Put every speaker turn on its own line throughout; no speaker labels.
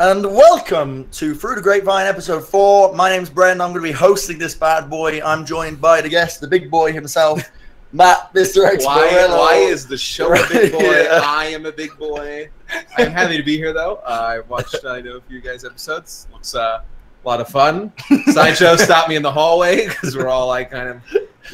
And welcome to Through the Grapevine episode 4. My name's Bren. I'm going to be hosting this bad boy. I'm joined by the guest, the big boy himself, Matt, Mr.X.
Why is the show a big boy?
Yeah.
I am a big boy. I'm happy to be here, though. I watched, I know a few guys' episodes. Looks a lot of fun. Sideshow stopped me in the hallway because we're all like kind of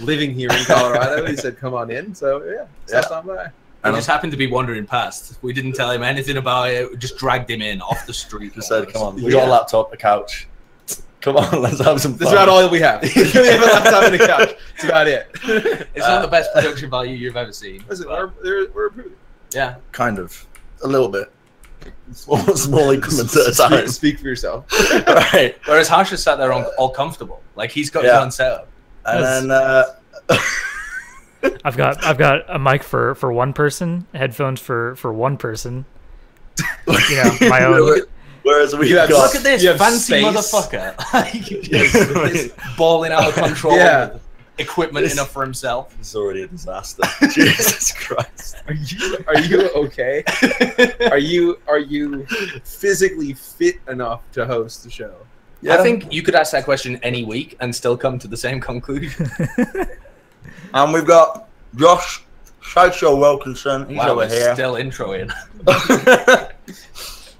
living here in Colorado. He said, "Come on in." So yeah, stopped by.
He just happened to be wandering past. We didn't tell him anything about it. We just dragged him in off the street.
Just said, "Come on, we got a laptop, a couch. Come on, let's have some fun."
That's about all we have. We have a laptop and a couch. That's about it.
It's not the best production value you've ever seen.
Listen, we're approved.
Yeah,
kind of, a little bit. Small increments at a time.
Speak for yourself.
Right.
Whereas Harsha sat there all comfortable, like he's got his own setup.
And then
I've got a mic for one person, headphones for one person. You know, my own.
Whereas we got,
look at this fancy
space.
motherfucker, balling out of control. With equipment enough for himself.
It's already a disaster. Jesus Christ.
Are you okay? Are you physically fit enough to host the show?
Yeah. I think you could ask that question any week and still come to the same conclusion.
And we've got Josh, Sideshow Wilkinson. He's over here.
Still introing.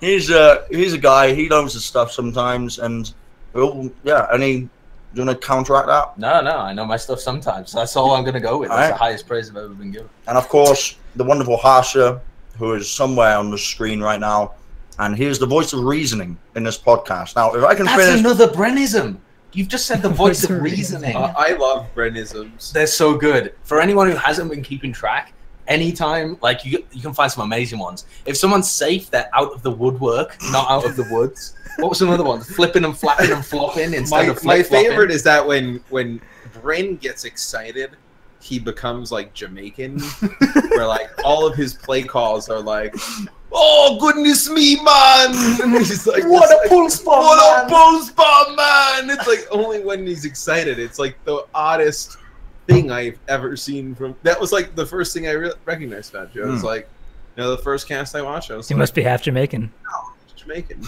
He's a guy. He knows his stuff sometimes, and any. Do you want to counteract that?
No, I know my stuff sometimes. That's all I'm going to go with. That's the highest praise I've ever been given.
And of course, the wonderful Harsha, who is somewhere on the screen right now, and he is the voice of reasoning in this podcast. Now, if I can finish...
That's another Brenism. You've just said the voice of reasoning.
I love Brenisms.
They're so good. For anyone who hasn't been keeping track, anytime, like you can find some amazing ones. If someone's safe, they're out of the woodwork, not out of the woods. What was another one? Flipping and flapping and flopping instead of
my favorite is that when Bren gets excited, he becomes like Jamaican, where like all of his play calls are like, "Oh goodness me, man!" And he's like,
"What a pull spot,
what a pull spot, man!" It's like only when he's excited. It's like the oddest thing I've ever seen from. That was like the first thing I recognized about you. I was like, the first cast I watched, I was
he must be half Jamaican.
No, he's Jamaican.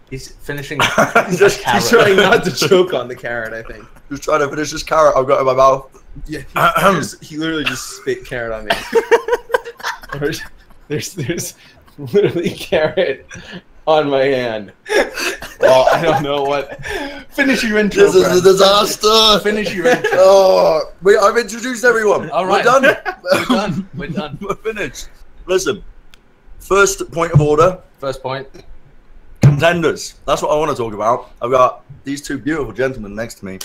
He's finishing.
He's trying not to choke on the carrot, I think.
Just trying to finish this carrot I've got in my mouth.
Yeah, he literally just spit carrot on me. there's literally carrot on my hand. Well, I don't know what. Finish your intro.
This is a disaster.
Finish your intro.
Oh, I've introduced everyone.
All right.
We're done.
We're done. We're done.
We're finished. Listen, first point of order.
First point.
Contenders. That's what I want to talk about. I've got these two beautiful gentlemen next to me,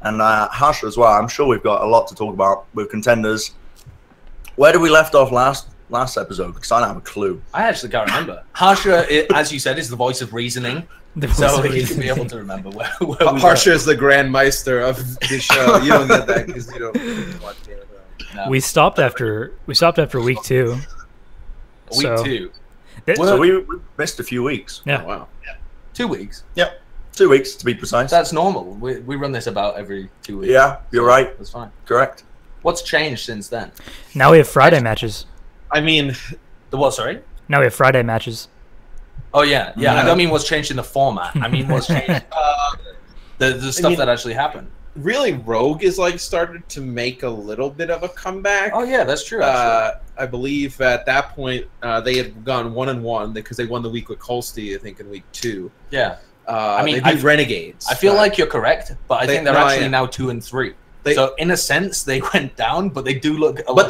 and Harsha as well. I'm sure we've got a lot to talk about with Contenders. Where did we left off last episode? Because I don't have a clue.
I actually can't remember. Harsha, as you said, is the voice of reasoning, so he should be able to remember where we
Harsha is the Grand Meister of the show. You don't get that because you don't watch Game of Thrones.
No. We stopped after week 2.
Week 2.
So we missed a few weeks.
Yeah.
Oh, wow.
2 weeks.
Yep. 2 weeks to be precise.
That's normal. We run this about every 2 weeks.
Yeah, you're right.
That's fine.
Correct.
What's changed since then?
Now we have Friday matches.
I mean,
the what? Sorry.
Now we have Friday matches.
Oh yeah. I don't mean what's changed in the format. I mean what's changed. The stuff that actually happened.
Really, Rogue is like started to make a little bit of a comeback.
Oh yeah, that's true. Actually.
I believe at that point they had gone 1-1 because they won the week with Holstein, I think, in week 2.
Yeah. I mean,
they beat Renegades.
I feel like you're correct, but I think they're actually now 2 and 3. So in a sense, they went down, but they do look. But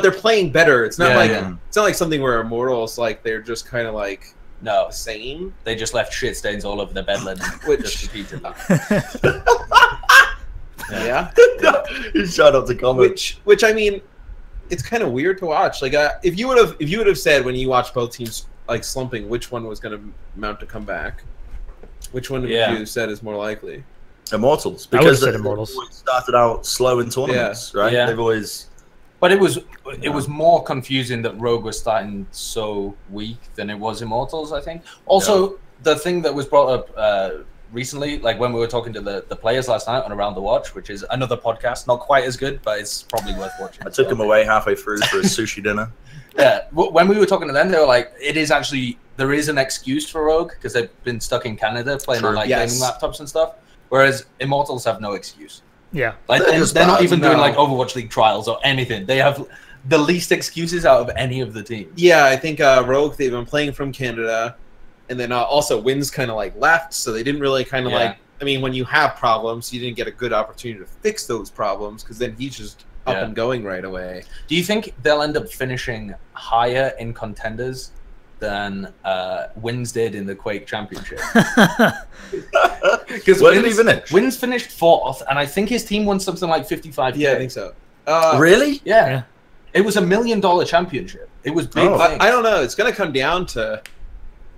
they're playing better. It's not it's not like something where Immortals like they're just kind of like the same.
They just left shit stains all over their bed linen, just repeated that.
Yeah.
He's trying not to comment.
Which I mean, it's kind of weird to watch. Like if you would have said when you watched both teams like slumping, which one was going to mount to come back? Which one would you have said is more likely?
Immortals,
because they Immortals
started out slow in tournaments, right?
Yeah.
They've always.
But it was more confusing that Rogue was starting so weak than it was Immortals, I think. Also, the thing that was brought up recently, like when we were talking to the players last night on Around the Watch, which is another podcast, not quite as good, but it's probably worth watching.
I took him away halfway through for a sushi dinner.
Yeah, when we were talking to them, they were like, "It is actually there is an excuse for Rogue because they've been stuck in Canada playing on like gaming laptops and stuff, whereas Immortals have no excuse.
Yeah,
like they're not even doing like Overwatch League trials or anything. They have the least excuses out of any of the teams.
Yeah, I think Rogue, they've been playing from Canada, and then also Wynn's kind of like left, so they didn't really kind of like. I mean, when you have problems, you didn't get a good opportunity to fix those problems because then he's just up and going right away.
Do you think they'll end up finishing higher in contenders than Wins did in the Quake Championship? Because
where did he finish?
Wins finished 4th, and I think his team won something like 55K.
Yeah, I think so.
Really?
Yeah. It was $1 million championship. It was big.
I don't know. It's going to come down to,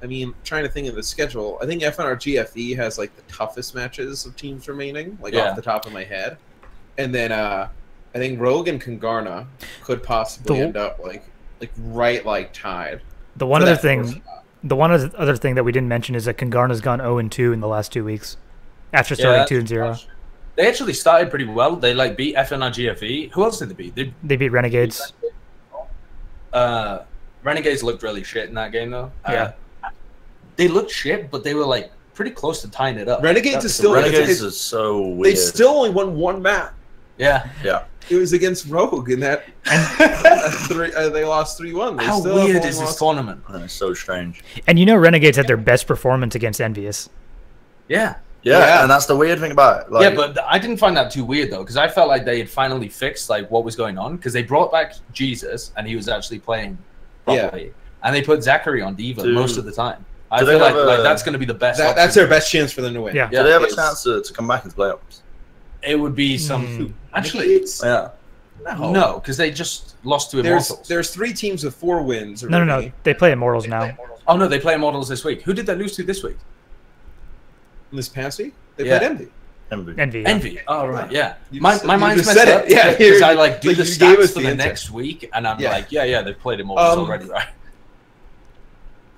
I mean, trying to think of the schedule. I think FNRGFE has like the toughest matches of teams remaining, like off the top of my head. And then I think Rogue and Kongarna could possibly end up like tied.
The one other thing, that we didn't mention is that Kongarna's gone 0-2 in the last 2 weeks after starting 2-0.
They actually started pretty well. They like beat FNRGFE. Who else did they beat?
They beat Renegades.
Renegades looked really shit in that game though.
Yeah.
They looked shit, but they were like pretty close to tying it up.
Renegades is still
is so weird.
They still only won 1 map.
Yeah.
It was against Rogue in that. They lost 3-1.
How weird is this tournament?
It's so strange.
And you know, Renegades had their best performance against EnvyUS.
Yeah, and that's the weird thing about it. Like,
yeah, but I didn't find that too weird though, because I felt like they had finally fixed like what was going on, because they brought back Jesus and he was actually playing properly, and they put Zachary on Diva most of the time. I feel like that's going to be the best.
That's their best chance for them to win.
Yeah.
Do they have a chance to come back into playoffs?
It would be some actually.
Yeah.
No, because they just lost to Immortals.
There's 3 teams with 4 wins.
Already. No. They play Immortals now.
Oh no, they play Immortals this week. Who did they lose to this week?
This past week, they played
Envy.
Yeah.
Envy. Oh right, yeah. My mind's
just
messed
said
up.
it. Yeah,
because I like do
like
the
you gave us
stats for
the
the
answer.
next week, and I'm like, yeah, they've played Immortals already, right?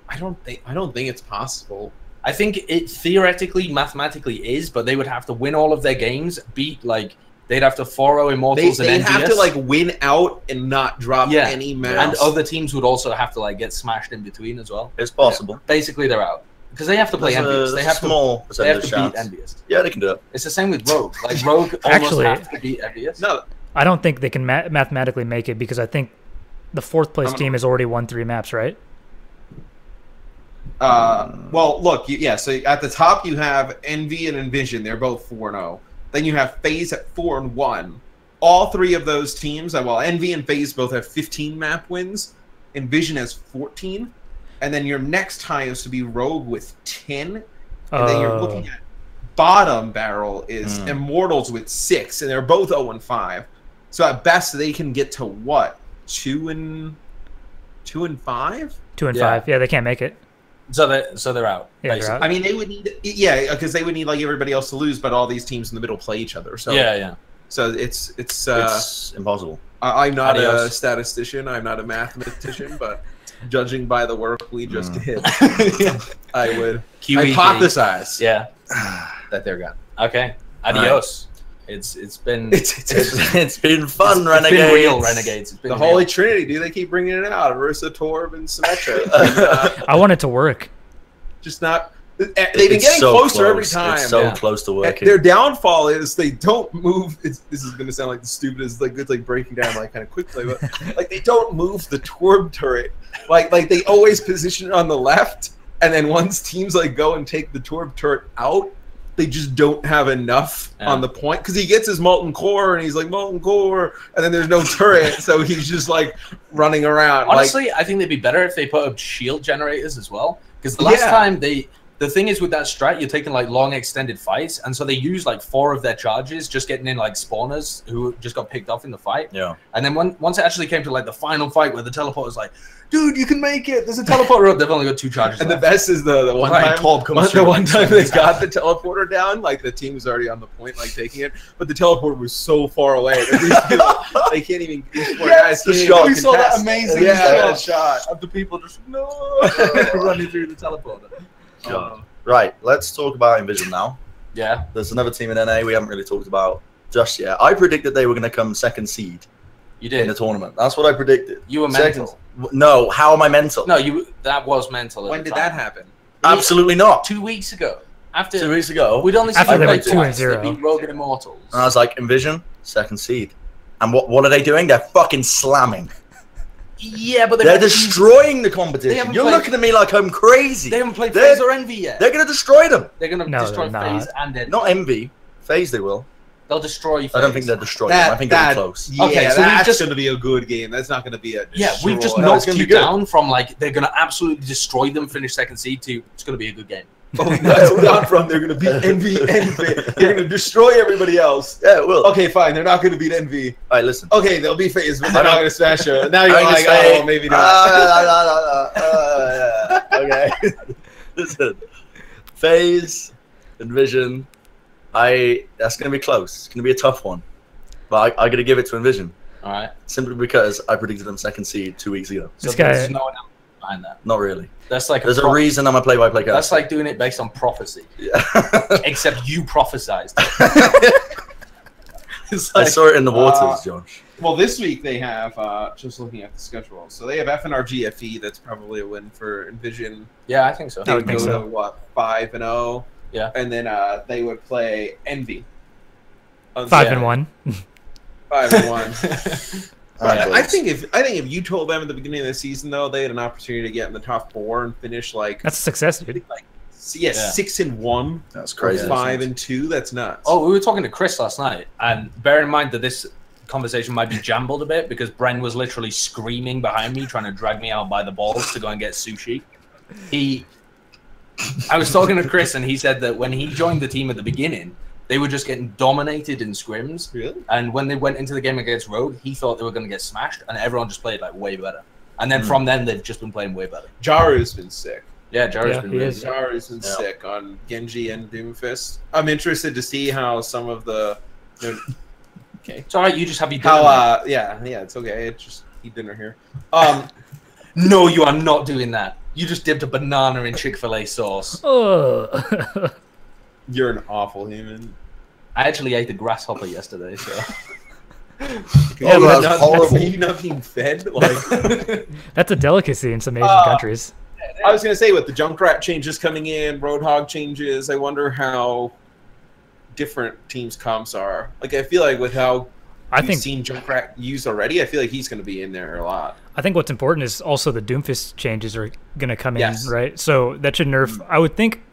I don't think it's possible.
I think it theoretically, mathematically is, but they would have to win all of their games, beat like they'd have to 4-0 Immortals and
They
NVS.
have to like win out and not drop any maps.
And other teams would also have to like get smashed in between as well.
It's possible.
Basically, they're out because they have to play Envious. They have
small
to beat
chance.
Envious.
Yeah, they can do it.
It's the same with Rogue. Like Rogue almost have to beat Envious.
No,
I don't think they can mathematically make it because I think the 4th place team has already won 3 maps, right?
Well, look, so at the top you have Envy and Envision. They're both 4-0. Then you have FaZe at 4-1. All 3 of those teams, well, Envy and FaZe both have 15 map wins. Envision has 14. And then your next highest to be Rogue with 10. And then you're looking at bottom barrel is Immortals with 6, and they're both 0-5. So at best they can get to what? 2 and 5?
2 and 5. Yeah, they can't make it.
So they're out.
Yeah, they're out.
I mean, they would need, because they would need like everybody else to lose, but all these teams in the middle play each other. So So it's
impossible.
I'm not a statistician. I'm not a mathematician, but judging by the work we just did, I would hypothesize that they're gone.
Okay, adios. It's been
it's been fun,
it's
Renegades.
been real Renegades. It's been
The
real.
Holy Trinity, dude. They keep bringing it out. Ursa, Torb, and Symmetra.
I want it to work.
Just not. They've been getting closer every time.
It's so close to working.
Their downfall is they don't move. This is going to sound like the stupidest, like it's like breaking down like kind of quickly, but like they don't move the Torb turret. Like they always position it on the left, and then once teams like go and take the Torb turret out, they just don't have enough on the point because he gets his molten core and he's like molten core, and then there's no turret, so he's just like running around.
Honestly, I think they'd be better if they put up shield generators as well, because the last time the thing is with that strat, you're taking like long extended fights, and so they use like 4 of their charges just getting in like spawners who just got picked off in the fight.
Yeah.
And then once it actually came to like the final fight where the teleporter's like, dude, you can make it. There's a teleporter up. They've only got 2 charges.
And
left.
the best is the one time
the
one time they got the teleporter down, like the team was already on the point, like taking it, but the teleporter was so far away that they can't even. Guys,
we saw that amazing shot of the people just running through the teleporter.
Right, let's talk about Envision now.
Yeah.
There's another team in NA we haven't really talked about just yet. I predicted they were going to come 2nd seed
You did.
in the tournament. That's what I predicted.
You were
Second-
mental.
No, how am I mental?
No, that was mental. At
When
the
did
time.
that happen?
Absolutely not.
2 weeks ago. After
2 weeks ago,
we'd only seen
After
them
they
play
went 2-0.
twice. They beat Rogue and Immortals.
and I was like, Envision, second seed. And what are they doing? They're fucking slamming.
Yeah, but
They're destroying the competition.
haven't
You're
played-
looking at me like I'm crazy.
They haven't played
They're-
FaZe or Envy yet.
They're going to destroy them.
They're going to
No,
destroy
they're
FaZe
not.
and Envy.
Not Envy. FaZe they will.
They'll destroy FaZe.
I don't think they'll destroy them. I think they'll be close.
Yeah,
Okay, so we've
that's
just-
going to be a good game. That's not going to be a
Yeah, we've just
destroy.
No, it's
knocked
gonna
you
be good.
down from like they're going to absolutely destroy them, finish second seed to it's going to be a good game.
Oh, that's not from. They're going to beat Envy. They're going to destroy everybody else.
Yeah, it will.
Okay, fine. They're not going to beat Envy.
All right, listen.
Okay, they'll be FaZe, but they're not going to smash her. Now you're
I'm
like,
gonna say-
oh, maybe not.
Okay. Listen. FaZe, Envision. That's going to be close. It's going to be a tough one. But I'm going to give it to Envision.
All right.
Simply because I predicted them second seed 2 weeks ago.
So
This guy-
there's no one else behind that.
Not really.
That's like
There's a reason I'm a play-by-play guy.
That's like doing it based on prophecy.
Yeah.
Except you prophesized.
It's
I
like,
saw it in the waters, Josh.
well, this week they have, just looking at the schedule, so they have FNRGFE. That's probably a win for Envision.
Yeah, I think so.
They
I
would
would
go
think so.
to, what, 5-0?
Yeah.
And then they would play Envy. On
5-1.
5-1.
Alright,
I
boys.
think if you told them at the beginning of the season though they had an opportunity to get in the top 4 and finish like
That's a success, dude.
yeah,
Yeah.
6-1
That's
or
crazy.
5-2, that's nuts.
Oh, we were talking to Chris last night, and bear in mind that this conversation might be jumbled a bit because Bren was literally screaming behind me, trying to drag me out by the balls to go and get sushi. I was talking to Chris, and he said that when he joined the team at the beginning, they were just getting dominated in scrims.
Really?
And when they went into the game against Rogue, he thought they were going to get smashed, and everyone just played like way better. And then from then, they've just been playing way better.
Jaru's been sick.
Yeah, Jared's
Yeah,
been
he
really
is.
good.
Jaru's been
Yeah.
sick on Genji and Doomfist. I'm interested to see how some of the okay.
It's all right. You just have your dinner.
How yeah, it's okay. It's just eat dinner here.
No, you are not doing that. You just dipped a banana in Chick-fil-A sauce.
Oh.
You're an awful human.
I actually ate a grasshopper yesterday, so
Oh, that's horrible.
Are you not being fed? Like,
That's a delicacy in some Asian countries.
I was gonna say with the Junkrat changes coming in, Roadhog changes. I wonder how different teams' comps are. Like, I feel like with how
I
we've
think
seen Junkrat used already, I feel like he's gonna be in there a lot.
I think what's important is also the Doomfist changes are going to come
Yes.
in, right? So that should nerf. I would think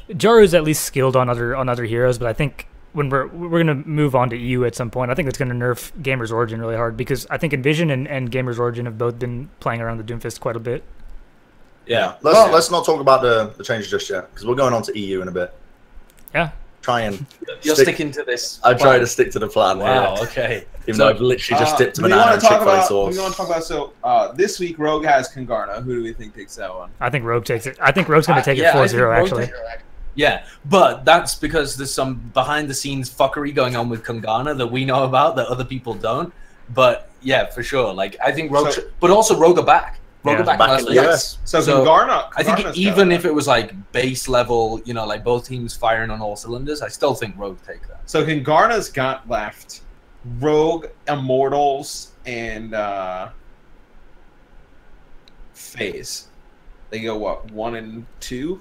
Jaru's at least skilled on other heroes, but I think when we're going to move on to EU at some point, I think that's going to nerf Gamers Origin really hard because I think Envision and Gamers Origin have both been playing around the Doomfist quite a bit.
yeah.
Let's not talk about the changes just yet because we're going on to EU in a bit.
Yeah.
Try and
You're
stick-
sticking to this.
I try
plan.
to stick to the plan.
Wow.
Here,
Okay.
even though I've literally just dipped a
we
banana
wanna
in
talk
Chick-fil-A
about-
sauce.
We want to talk about so this week Rogue has Kongarna. Who do we think takes that one?
I think Rogue takes it. I think Rogue's going to take
Yeah,
it
I
4-0
think Rogue
actually.
takes it. Yeah, but that's because there's some behind-the-scenes fuckery going on with Kongarna that we know about that other people don't. But yeah, for sure. Like I think Rogue,
So-
but also Rogue are back. Rogue
Yeah,
are back,
back
last
in the
week.
US.
So,
So,
Kongarna.
I think
Kongarna's
even
got
if it was like base level, you know, like both teams firing on all cylinders, I still think Rogue take that.
so Kongarna's got left Rogue, Immortals, and FaZe. They go what 1 and 2.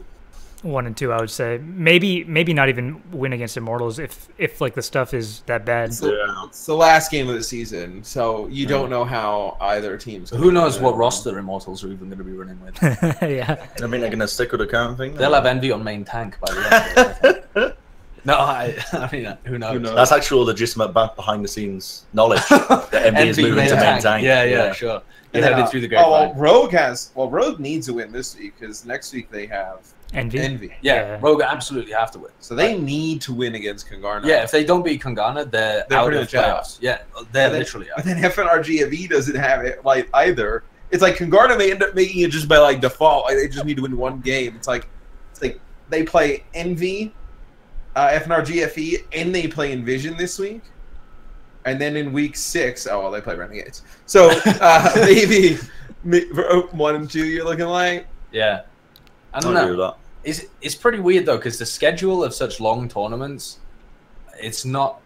1 and 2, I would say. Maybe not even win against Immortals if like the stuff is that bad.
Yeah.
It's the last game of the season, so you don't know how either team's.
Who knows what roster Immortals are even going to be running with?
Yeah.
I mean, they're gonna stick with the current thing.
They'll have Envy on main tank by the end. Of it, I think. No, I mean, who knows?
Who knows?
That's actual legitimate behind the scenes knowledge that Envy is moving to main tank.
Yeah, sure.
And
You're
then,
headed through the
oh,
grapevine.
Rogue needs to win this week because next week they have
Envy.
Envy.
Yeah,
Yeah.
Rogue absolutely have to win.
So they need to win against Kongarna.
Yeah, if they don't beat Kongarna, they're out
pretty
of
much out.
playoffs. Yeah, they're
And then-
literally
But
out.
then FNRGFE doesn't have it like either. It's like Kongarna may end up making it just by like default. Like they just need to win one game. It's like they play Envy, FNRGFE, and they play Envision this week. And then in week 6, oh well, they play Renegades. So maybe 1 and 2 you're looking like.
Yeah. I
I
don't
agree
know.
with
It's pretty weird though, because the schedule of such long tournaments, it's not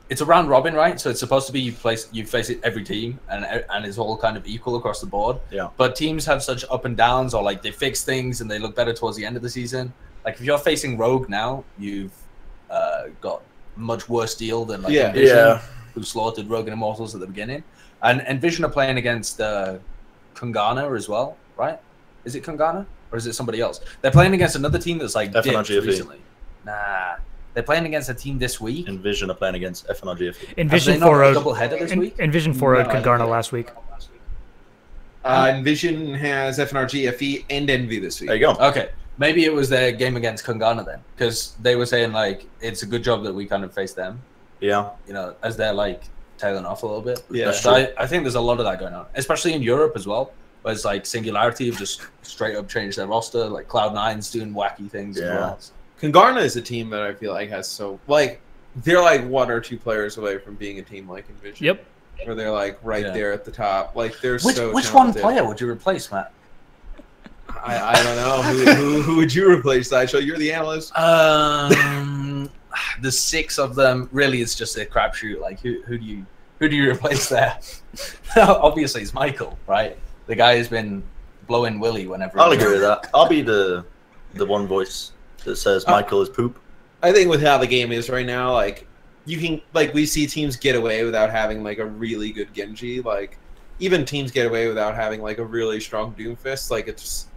it's a round robin, right? So it's supposed to be you face it every team, and it's all kind of equal across the board.
Yeah.
But teams have such up and downs, or like they fix things and they look better towards the end of the season. Like if you're facing Rogue now, you've got much worse deal than like Envision, who slaughtered Rogue and Immortals at the beginning. And Envision are playing against Kungana as well, right? Is it Kungana or is it somebody else? They're playing against another team that's like dipped recently. Nah. They're playing against a team this week.
Envision are playing against FNRGF.
Envision 4-0
doubleheader this week.
Envision 4-0 Kungana last week.
Envision has FNRGFE and Envy this week.
There you go.
Okay, maybe it was their game against Kungana then, because they were saying like it's a good job that we kind of faced them.
Yeah.
You know, as they're like tailing off a little bit.
Yeah.
So I think there's a lot of that going on, especially in Europe as well. Where it's like Singularity have just straight up changed their roster. Like Cloud9's doing wacky things as well.
Kungarna is a team that I feel like has they're like 1 or 2 players away from being a team like Envision.
Yep.
Where they're like there at the top. Like they're
which one player would you replace, Matt?
I don't know. Who would you replace, Sideshow? You're the analyst.
The 6 of them really is just a crapshoot. Like who do you replace there? Obviously it's Michael, right? The guy has been blowing Willy whenever.
I'll agree with that. I'll be the one voice that says Michael is poop.
I think with how the game is right now, like you can we see teams get away without having like a really good Genji. Like even teams get away without having like a really strong Doomfist. Like it's just,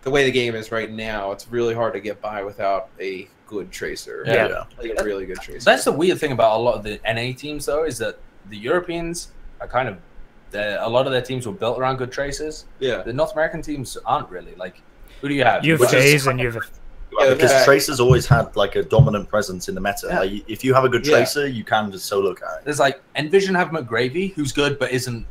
the way the game is right now, it's really hard to get by without a good tracer.
Yeah.
Like a really good tracer.
That's the weird thing about a lot of the NA teams, though, is that the Europeans are kind of a lot of their teams were built around good tracers.
Yeah.
The North American teams aren't really. Like, who do you have?
You have FaZe and you have.
Because Tracer's always had like a dominant presence in the meta.
Yeah.
Like, if you have a good Tracer, you can just solo guy.
There's like Envision have McGravy, who's good but isn't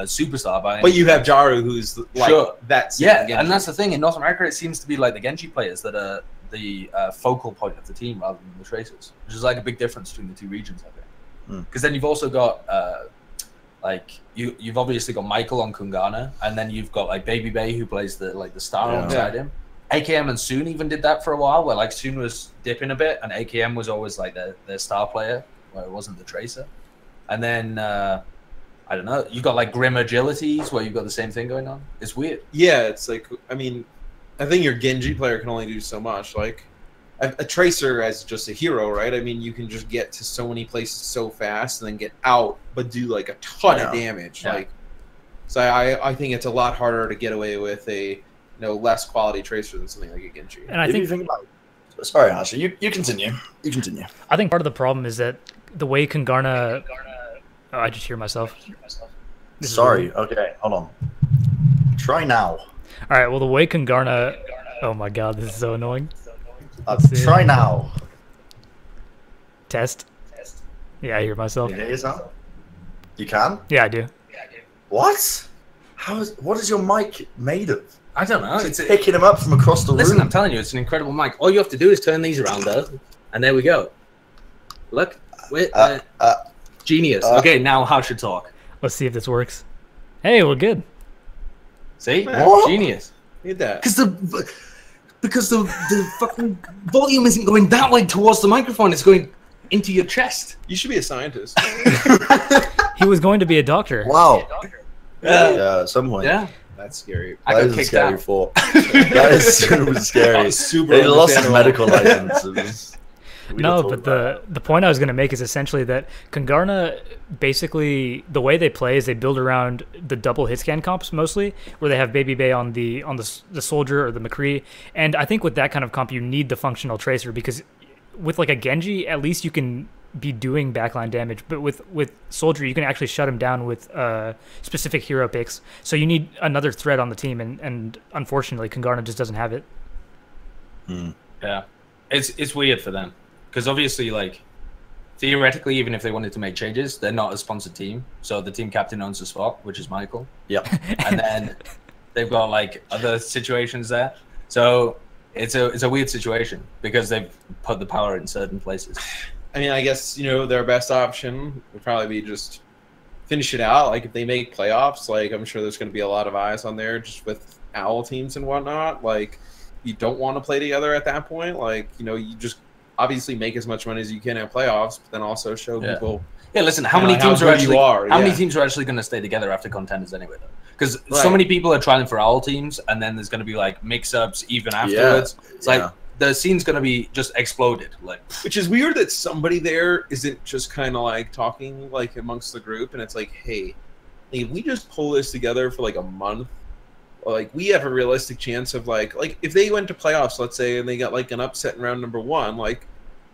superstar by any
But you have Jaru, who's like that's
and that's the thing in North America. It seems to be like the Genji players that are the focal point of the team rather than the Tracers, which is like a big difference between the two regions, I think. Because then you've also got like you've obviously got Michael on Kungana, and then you've got like Baby Bay who plays the star alongside him. AKM and Soon even did that for a while, where like Soon was dipping a bit, and AKM was always like their star player, where it wasn't the Tracer. And then I don't know, you got like Grim Agilities, where you've got the same thing going on. It's weird.
Yeah, it's like I mean, I think your Genji player can only do so much. Like a Tracer as just a hero, right? I mean, you can just get to so many places so fast and then get out, but do like a ton of damage.
Yeah.
Like, so I think it's a lot harder to get away with a less quality Tracer than something like a Genji.
And I think
about sorry, Harsha, you continue. You continue.
I think part of the problem is that the way Kungana. Oh, I just hear myself.
Sorry. Okay, hold on. Try now.
All right. Well, the way Kungana. Oh my God, this is so annoying.
Try now.
Test. Yeah, I hear myself.
You can?
Yeah, I do.
What? What is your mic made of?
I don't know.
It's picking him up from across the
Listen,
room.
I'm telling you, it's an incredible mic. All you have to do is turn these around, though, and there we go. Look, genius. Okay, now how should talk?
Let's see if this works. Hey, we're good.
See,
What?
genius.
Need that.
Because the fucking volume isn't going that way towards the microphone. It's going into your chest.
You should be a scientist.
He was going to be a doctor.
Wow.
Yeah.
At some point.
Yeah.
That's scary.
I
That
got
is a
kicked
scary
out.
thought. That is super scary.
Super
They lost his
understandable.
medical license.
No, but the point I was going to make is essentially that Kungana, basically the way they play is they build around the double hit scan comps mostly, where they have Baby Bay on the soldier or the McCree, and I think with that kind of comp you need the functional tracer, because with like a Genji at least you can be doing backline damage, but with soldier you can actually shut him down with specific hero picks. So you need another threat on the team, and unfortunately Kungana just doesn't have it.
Yeah, it's weird for them. Because obviously, like, theoretically, even if they wanted to make changes, they're not a sponsored team. So the team captain owns the spot, which is Michael.
Yep.
And then they've got, like, other situations there. So it's a weird situation because they've put the power in certain places.
I mean, I guess, their best option would probably be just finish it out. Like, if they make playoffs, like, I'm sure there's going to be a lot of eyes on there just with OWL teams and whatnot. Like, you don't want to play together at that point. Like, you just obviously make as much money as you can at playoffs, but then also show people
Yeah, listen, how
Kinda
many
like
teams
how
are
good you
actually
are,
how many
yeah.
teams are actually going to stay together after Contenders anyway, though? Because so
Right.
many people are trying for all teams, and then there's going to be like mix-ups even afterwards. It's like the scene's going to be just exploded. Like,
Which is weird that somebody there isn't just kind of like talking like amongst the group, and it's like, hey, if we just pull this together for like a month, like we have a realistic chance of like if they went to playoffs, let's say, and they got like an upset in round number 1, like,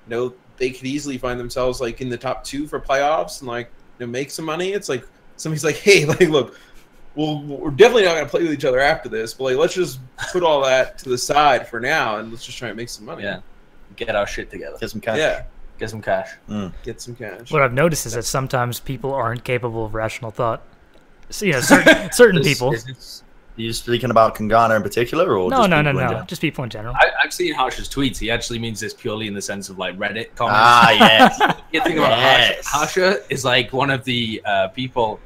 you know, they could easily find themselves like in the top 2 for playoffs and like, you know, make some money. It's like somebody's like, hey, like, look, we're definitely not going to play with each other after this, but like, let's just put all that to the side for now and let's just try and make some money.
yeah, get our shit together,
Get some cash.
Yeah,
get some cash.
get some cash.
What I've noticed is that sometimes people aren't capable of rational thought. So, you know, certain people.
Are you speaking about Kangana in particular, or
No,
just
no,
people
no,
in
no.
general?
Just people in general.
I've seen Harsha's tweets. He actually means this purely in the sense of like Reddit comments.
Ah, yes.
The thing about
Yes.
Harsha is like one of the people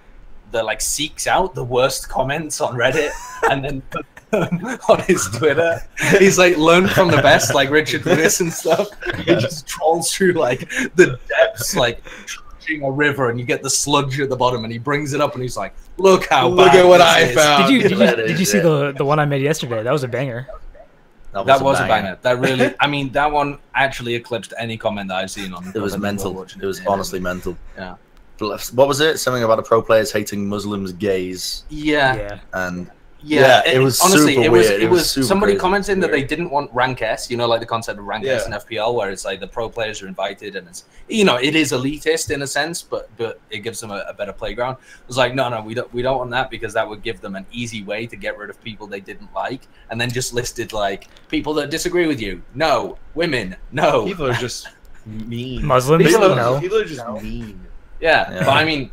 that like seeks out the worst comments on Reddit and then put them on his Twitter. He's like learned from the best, like Richard Lewis and stuff. He just trolls through like the depths, like trudging a river, and you get the sludge at the bottom, and he brings it up, and he's like, "Look how
Look
bad
at what
this
I
is."
found.
Did you see the one I made yesterday? That was a banger.
That was a banger. That really, I mean, that one actually eclipsed any comment that I've seen on.
It was mental. It was honestly mental.
Yeah.
What was it? Something about the pro players hating Muslims' gays,
Yeah.
Yeah.
and
Yeah,
it was
honestly,
super
it was
weird.
it
It was
was
super
somebody
crazy.
commenting that they
Weird.
didn't want rank S, you know, like the concept of rank S in
Yeah.
FPL, where it's like the pro players are invited and it's, you know, it is elitist in a sense, but it gives them a better playground. It was like, no, we don't want that, because that would give them an easy way to get rid of people they didn't like, and then just listed like people that disagree with you, no, women, no.
People are just mean.
Muslims?
People are-
No.
People are just mean.
Yeah,
Yeah.
but I mean,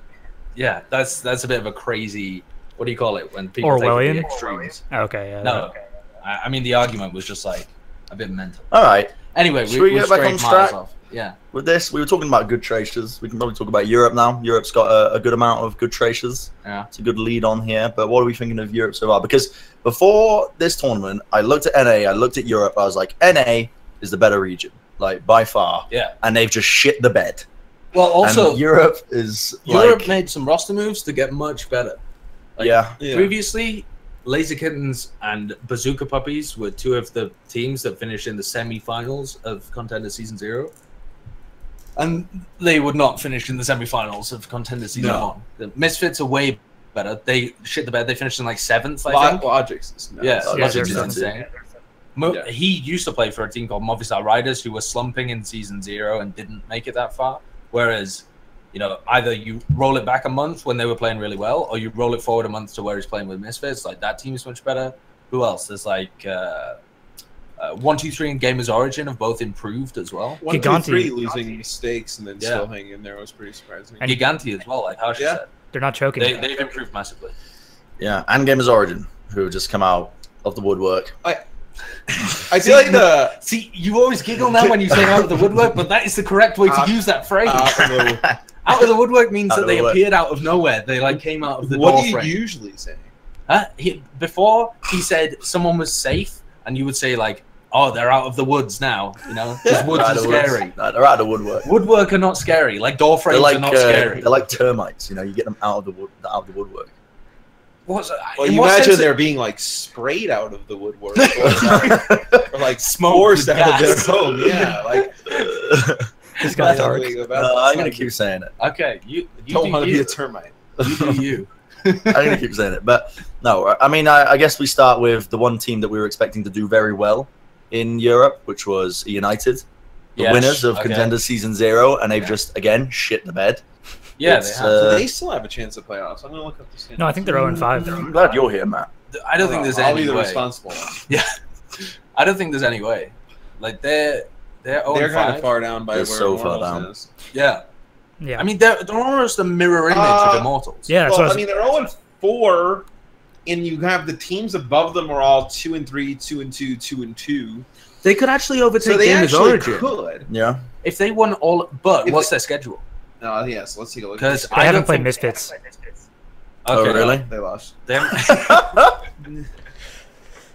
yeah, that's a bit of a crazy. What do you call it when people take it to
Orwellian?
the extremes?
Okay. Yeah.
No, I mean the argument was just like a bit mental.
All right.
Anyway,
Should we
we're
get back on
straight miles
track?
off. Yeah.
With this, we were talking about good tracers. We can probably talk about Europe now. Europe's got a good amount of good tracers.
Yeah.
It's a good lead on here. But what are we thinking of Europe so far? Because before this tournament, I looked at NA, I looked at Europe. I was like, NA is the better region, like by far.
Yeah.
And they've just shit the bed.
Well, also,
and Europe is
Europe
like,
made some roster moves to get much better. Like,
yeah.
Previously, Laser Kittens and Bazooka Puppies were two of the teams that finished in the semi-finals of Contender Season 0. And they would not finish in the semi-finals of Contender Season 1. The Misfits are way better. They shit the bed. They finished in like 7th, I think.
Logic's is nuts.
Yeah,
Yeah,
Logic
they're
is
nuts.
insane.
Yeah.
He used to play for a team called Movistar Riders, who were slumping in Season 0 and didn't make it that far. Whereas, you know, either you roll it back a month when they were playing really well, or you roll it forward a month to where he's playing with Misfits. Like, that team is much better. Who else? There's like 1-2-3 and Gamers Origin have both improved as well.
1, 2,
Giganti.
3 losing mistakes and then
Yeah.
still hanging in there was pretty surprising.
And-
Giganti as well, like Harsha
Yeah.
said.
They're not choking.
They've improved massively.
Yeah. And Gamers Origin, who have just come out of the woodwork.
I feel like the
See, you always giggle now when you say out of the woodwork, but that is the correct way to
Out-
use that phrase.
what
Out of the woodwork means
Out
that
of
they
the wood-
appeared out of nowhere. They like came out of the
do
door
you
frame.
usually say?
Huh? Before he said someone was safe, and you would say like, "Oh, they're out of the woods now." You know, because woods
They're
are
out of the woods.
scary.
No, they're out of the woodwork.
Woodwork are not scary. Like door frames
They're like
are not scary.
they're like termites. You know, you get them out of the woodwork.
What's,
Well,
in
you
what
imagine
sense-
they're being like sprayed out of the woodwork, or like
Smoke
forced
with
out of their
gas.
home. Yeah, like
This guy's
that's
dark.
the way to go about
No,
it.
I'm gonna keep saying it.
Okay, you
Don't
do
want to be
you.
a termite.
You do you.
I'm gonna keep saying it, but no. I mean, I guess we start with the one team that we were expecting to do very well in Europe, which was United, the
Yes,
winners of
okay.
Contenders Season 0, and they've
Yeah.
just again shit the bed.
Yeah,
It's,
they have.
So
Uh,
they still have a chance at playoffs. I'm gonna look up the standings.
No, I think they're 0-5.
I'm glad you're here, Matt.
I don't think there's
I'll
any
be the
way.
responsible one.
Yeah, I don't think there's any way. Like they're
They're kind
0-5.
of far down by
They're
where
so far
Immortals
down.
is.
Yeah,
Yeah.
I mean they're almost a mirror image of
Uh,
Immortals.
Yeah, that's
Well,
what
I mean, they're 0-4, and you have the teams above them are all 2-3, 2-2, 2-2.
They could actually overtake
So they
Gamers
actually
Origin
could.
Yeah.
if they won all. But
If
what's
they-
their schedule?
Yes, let's take a look.
Because
they haven't played Misfits.
Oh, really?
They lost.
They haven't-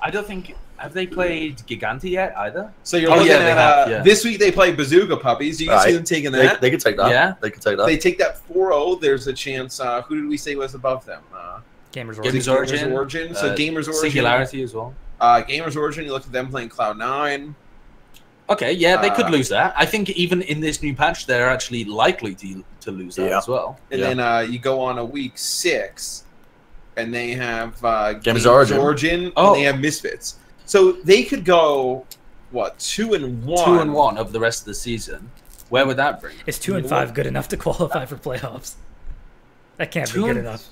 I don't think have they played Gigante yet either.
So you're looking
they
at
have, yeah.
this week they play Bazooka Puppies. You can see them taking that.
They could take that.
Yeah.
They could take that.
They take that 4-0. There's a chance. Who did we say was above them?
Gamers
Gamers
Origin. So Gamers Origin.
Singularity as well.
Gamers Origin. You look at them playing Cloud9.
Okay, yeah, they could lose that. I think even in this new patch, they're actually likely to lose that as well.
And then you go on a week 6, and they have
Gamers
Origin, and they have Misfits. So they could go, what, 2-1?
2-1 of the rest of the season. Where would that bring?
Is 2-5 good enough to qualify for playoffs? That can't be good enough.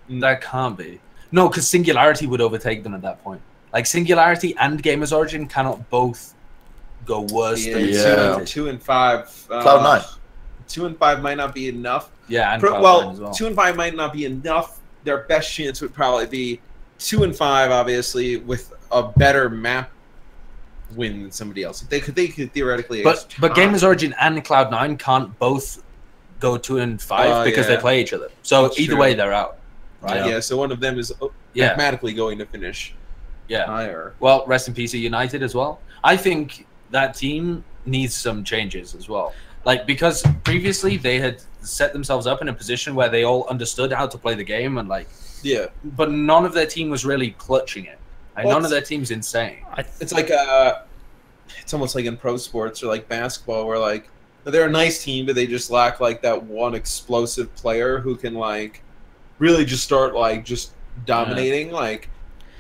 That can't be. No, because Singularity would overtake them at that point. Like Singularity and Gamers Origin cannot both go worse than
2-5.
Cloud9.
2-5 might not be enough.
Yeah, and
well,
as well.
2-5 might not be enough. Their best chance would probably be 2-5, obviously, with a better map win than somebody else. They could theoretically.
But Gamers Origin and Cloud9 can't both go 2-5 because they play each other. So either way, they're out. Right?
Yeah. So one of them is mathematically going to finish.
Yeah.
Higher.
Well, rest in peace, United as well. I think that team needs some changes as well. Like, because previously they had set themselves up in a position where they all understood how to play the game and like, but none of their team was really clutching it. Like, none of their team's insane.
It's like it's almost like in pro sports or like basketball where like they're a nice team, but they just lack like that one explosive player who can like really just start like just dominating. Like,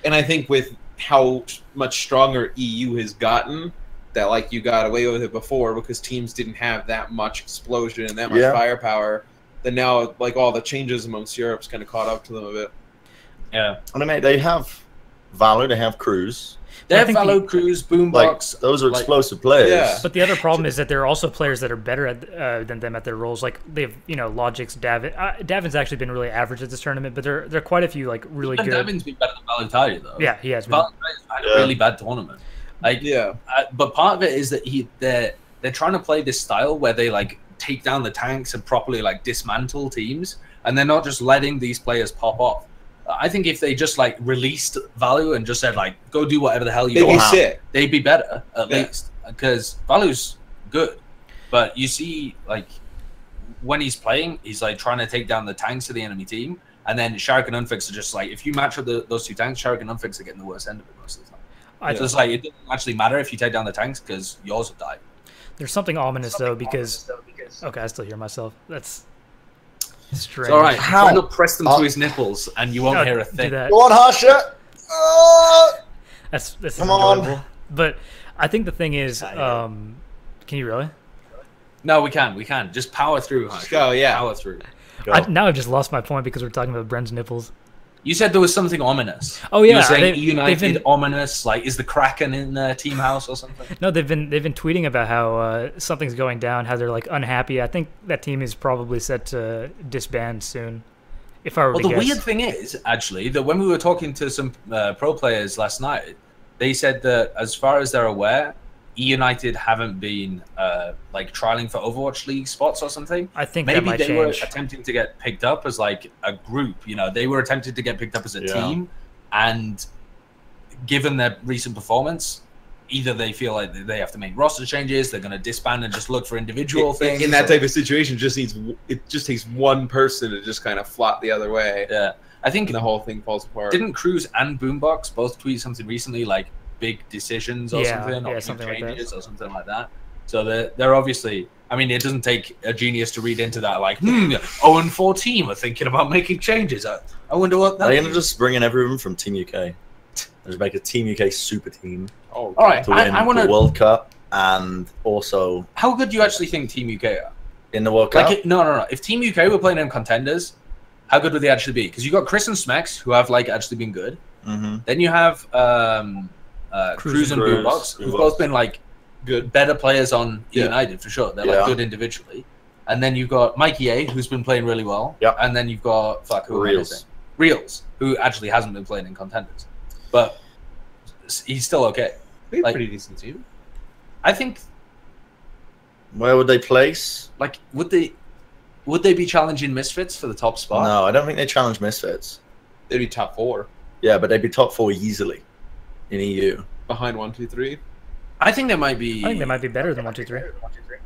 and I think with how much stronger EU has gotten, that like you got away with it before because teams didn't have that much explosion and that much firepower. Then now like all the changes amongst Europe's kind of caught up to them a bit.
Yeah,
and I mean they have Valor, they have Cruz.
They have Valor, Cruz, Boombox.
Like, those are explosive players.
Yeah. But the other problem is that there are also players that are better at, than them at their roles. Like they have, Logic's Davin. Davin's actually been really average at this tournament, but there are quite a few like really good.
Davin's been better than Valentine though.
Yeah, he has been.
Valentine's had a really bad tournament. Like, but part of it is that they're trying to play this style where they like take down the tanks and properly like dismantle teams, and they're not just letting these players pop off. I think if they just like released Value and just said like go do whatever the hell you want, they'd be better at least, because Value's good. But you see, like when he's playing, he's like trying to take down the tanks of the enemy team, and then Shark and Unfix are just like, if you match up those two tanks, Shark and Unfix are getting the worst end of it most of the time. So it's like it doesn't actually matter if you take down the tanks because yours will die.
There's something ominous though because okay, I still hear myself. That's strange.
It's all right. Try not press them to his nipples, and you won't hear a thing.
Go on, Harsha.
That's
come
enjoyable.
on.
But I think the thing is, can you really?
No, we can. We can. Just power through, Harsha.
Go,
Power through.
Now I've just lost my point because we're talking about Bren's nipples.
You said there was something ominous.
Oh yeah,
you were saying United ominous. Like, is the Kraken in the team house or something?
No, they've been tweeting about how something's going down. How they're like unhappy. I think that team is probably set to disband soon. If I were to guess.
The weird thing is actually that when we were talking to some pro players last night, they said that as far as they're aware, United haven't been like trialing for Overwatch League spots or something.
I think
maybe
that might
they were
change.
attempting to get picked up as like a group. They were attempting to get picked up as a team, and given their recent performance, either they feel like they have to make roster changes, they're going to disband and just look for individual things.
In that type of situation, it just takes one person to just kind of flop the other way.
Yeah, I think
the whole thing falls apart.
Didn't Cruz and Boombox both tweet something recently like big decisions or something, or
something
changes or something like that? So they're obviously. I mean, it doesn't take a genius to read into that. Like, 0-4 team are thinking about making changes. I wonder what that.
Are they gonna just bring in everyone from Team UK? Just make a Team UK super team.
Oh, all right. I want
the World Cup and also.
How good do you actually think Team UK are
in the World Cup?
Like, no. If Team UK were playing in contenders, how good would they actually be? Because you got Chris and Smex, who have like actually been good. Then you have Cruz and Boombox, who've both been like good, better players on United for sure. They're like good individually. And then you've got Mikey A, who's been playing really well. And then you've got Reels, who actually hasn't been playing in contenders, but he's still okay.
They're like, pretty decent team.
I think.
Where would they place?
Like, would they be challenging Misfits for the top spot?
No, I don't think they challenge Misfits.
They'd be top 4.
Yeah, but they'd be top 4 easily. in EU.
Behind 1, 2, 3.
I think they might be.
I think they might be better than 1, 2, 3.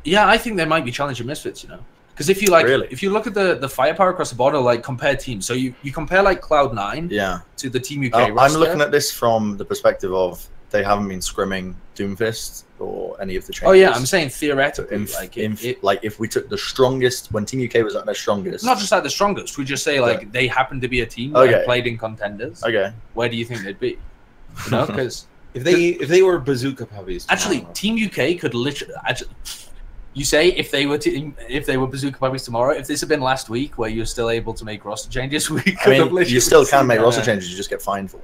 Yeah, I think they might be challenging Misfits. You know, because if you like,
Really?
if you look at the firepower across the border, like compare teams. So you compare like Cloud9
Yeah.
to the Team UK.
I'm
roster.
looking at this from the perspective of they haven't been scrimming Doomfist or any of the changes.
Oh yeah, I'm saying theoretically,
like if we took the strongest when Team UK was at their strongest.
not just like the strongest. We just say like they happen to be a team that
Okay.
played in contenders.
Okay.
Where do you think they'd be? You know, because
If they were bazooka puppies.
actually,
tomorrow.
Team UK could literally. Actually, you say if they were bazooka puppies tomorrow, if this had been last week where you're still able to make roster changes, we could
I
have
mean,
literally
you still can
seen
make
that.
roster changes. You just get fined for it.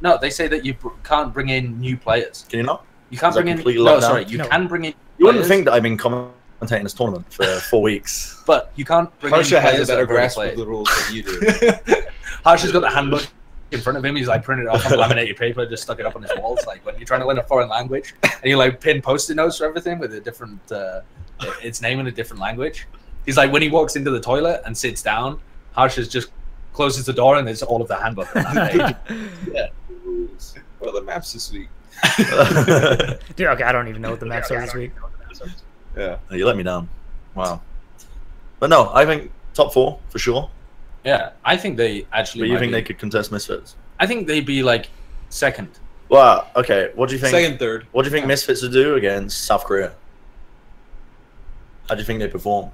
No, they say that you can't bring in new players.
Can you not?
You can't
Is that
bring in.
completely
No,
locked down?
sorry, you
No.
can bring in.
You wouldn't
players,
think that I've been commentating this tournament for 4 weeks.
but you can't bring
Harsha
in
has
players
a better
that have already
grasp of
played.
the rules than you do.
Harsha's got the handbook in front of him. He's like printed it off on laminated paper, just stuck it up on his walls. Like when you're trying to learn a foreign language, and you like pin post-it notes for everything with a different, its name in a different language. He's like when he walks into the toilet and sits down, Harsha's just closes the door and there's all of the handbook on that page. Yeah.
What are the maps this week?
Dude, okay, I don't even know what the maps are this week.
Yeah.
You let me down. Wow. But no, I think top 4 for sure.
Yeah, I think they actually.
But you
might
think
be-
they could contest Misfits?
I think they'd be like second.
Well, okay. What do you think?
Second, third.
What do you think Misfits would do against South Korea? How do you think they perform?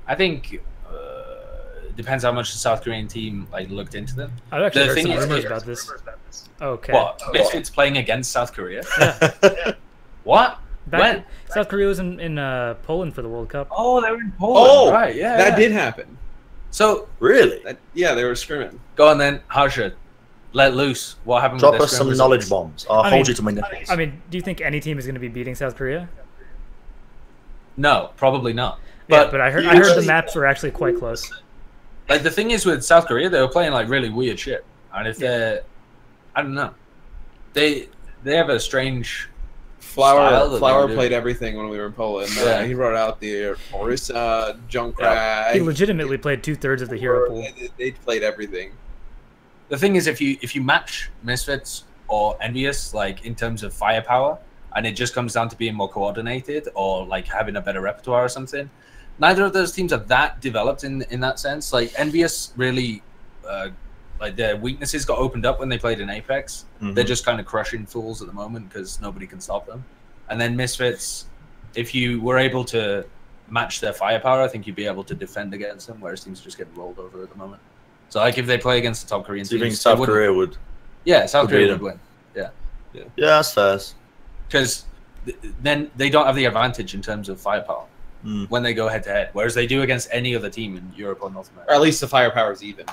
I think it depends how much the South Korean team like looked into them.
I've actually
The
heard
thing
some
is-
rumors about this. Okay.
What? Misfits playing against South Korea?
Yeah.
What?
Back,
When?
South Korea was in Poland for the World Cup.
Oh, they were in Poland.
Oh,
right. Yeah.
That
yeah.
did happen.
So
Really?
Yeah, they were scrimming.
go on then, Harsha. Let loose. What happened?
Drop
with their
us some
scrim
knowledge
results?
bombs. I'll
I
hold
mean-
you to my nipples.
I mean, do you think any team is going to be beating South Korea?
No, probably not.
But,
But
but I heard
usually-
the maps were actually quite close.
like the thing is with South Korea, they were playing like really weird shit, and if they're, I don't know, they have a strange. Style that
Flower
they do.
played everything when we were in Poland.
Yeah.
He brought out the Orisa, Junkrat.
He legitimately played 2/3 of the hero pool.
They played everything.
The thing is, if you match Misfits or EnvyUS like in terms of firepower, and it just comes down to being more coordinated or like having a better repertoire or something, neither of those teams are that developed in that sense. Like EnvyUS really, like their weaknesses got opened up when they played in Apex. They're just kind of crushing fools at the moment because nobody can stop them. And then Misfits, if you were able to match their firepower, I think you'd be able to defend against them, whereas teams just get rolled over at the moment. So like if they play against the top Korean
Do you
teams,
think South
they wouldn't-
Korea would?
Yeah, South
would
Korea
beat
would
them?
win.
Yeah, that's fair.
Because then they don't have the advantage in terms of firepower when they go head to head, whereas they do against any other team in Europe or North America.
Or at least the firepower is even.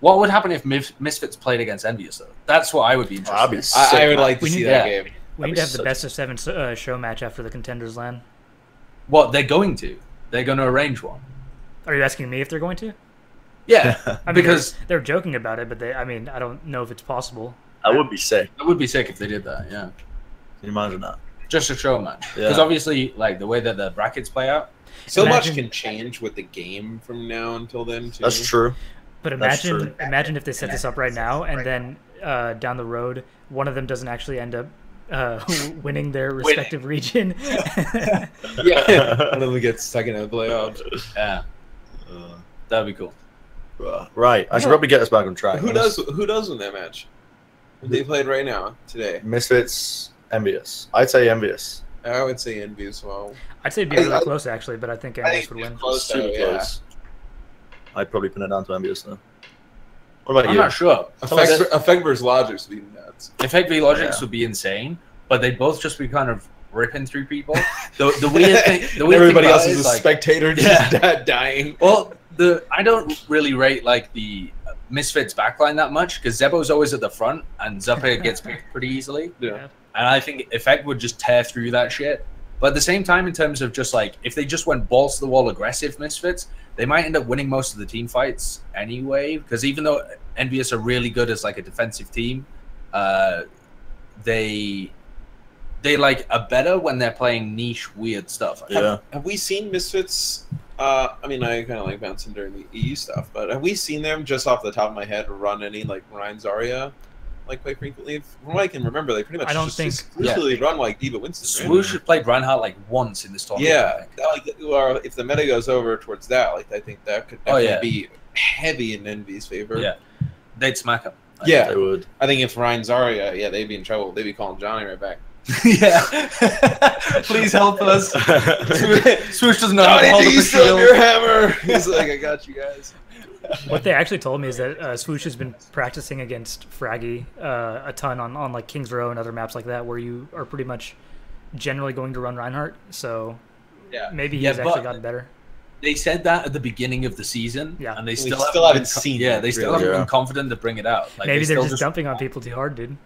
What would happen if Misfits played against EnvyUS though? That's what I would be interested
I'd be
in.
sick,
I would
man.
like to
We
see
need-
that
yeah.
game.
We need
That'd
to
be
have the
such-
best of 7 show match after the Contenders land.
What they're going to? They're going to arrange one.
Are you asking me if they're going to?
Yeah,
I mean,
because
they're joking about it, but I mean, I don't know if it's possible.
That would be sick.
it would be sick if they did that. Yeah,
Can you imagine that?
just a show match. Because
Yeah.
obviously, like the way that the brackets play out.
So
Imagine-
much can change with the game from now until then, too.
That's true.
But
That's true.
imagine if they set this up right now, and then down the road, one of them doesn't actually end up winning their respective region.
Yeah. One of them gets second in the playoffs.
Yeah, that'd be cool.
Right. I should probably get us back on track.
Who does win that match? They played right now, today.
Misfits, EnvyUS. I'd say EnvyUS.
I would say Envy as well.
I'd say it'd be really close actually, but I think Envy's would win.
Close,
Super
though, yeah.
close. I'd probably pin it down to EnvyUS though. What about
I'm
you?
not sure.
Effect versus Logics would be nuts.
Effect v Logics
Yeah.
would be insane, but they'd both just be kind of ripping through people. The weird thing, the weird
Everybody
thing
else
about it
is a
like,
spectator just dying.
well, I don't really rate like the Misfits backline that much because Zebo's always at the front and Zuppa gets picked pretty easily.
Yeah.
And I think Effect would just tear through that shit. But at the same time, in terms of just like, if they just went balls to the wall aggressive Misfits, they might end up winning most of the team fights anyway. Because even though EnvyUS are really good as like a defensive team, they like are better when they're playing niche weird stuff.
Yeah.
Have we seen Misfits? I mean, I kind of like bouncing during the EU stuff, but have we seen them just off the top of my head run any like Ryan Zarya? like quite frequently. From what I can remember, they pretty much
I don't
just
think-
exclusively run like Diva Winston. Right?
Swoosh has played Reinhardt like once in this tournament.
Yeah, like, or if the meta goes over towards that, like I think that could definitely be heavy in Envy's favor.
Yeah, they'd smack him.
Yeah,
They would.
I think if Ryan Zarya, yeah, they'd be in trouble. They'd be calling Johnny right back.
Yeah. Please help us. Swoosh doesn't know how to
Johnny,
hold
do
up
you
a
still have
shield.
your hammer? He's like, I got you guys.
What they actually told me is that Swoosh has been practicing against Fraggy a ton on like Kings Row and other maps like that, where you are pretty much generally going to run Reinhardt. So
Yeah,
maybe
Yeah,
he's actually
but-
gotten better.
They said that at the beginning of the season,
Yeah.
and they
We
still,
still haven't
been
seen
Yeah,
it,
they still
really.
haven't
Yeah.
been confident to bring it out. Like,
Maybe
they
they're
still
just dumping on people too hard, dude.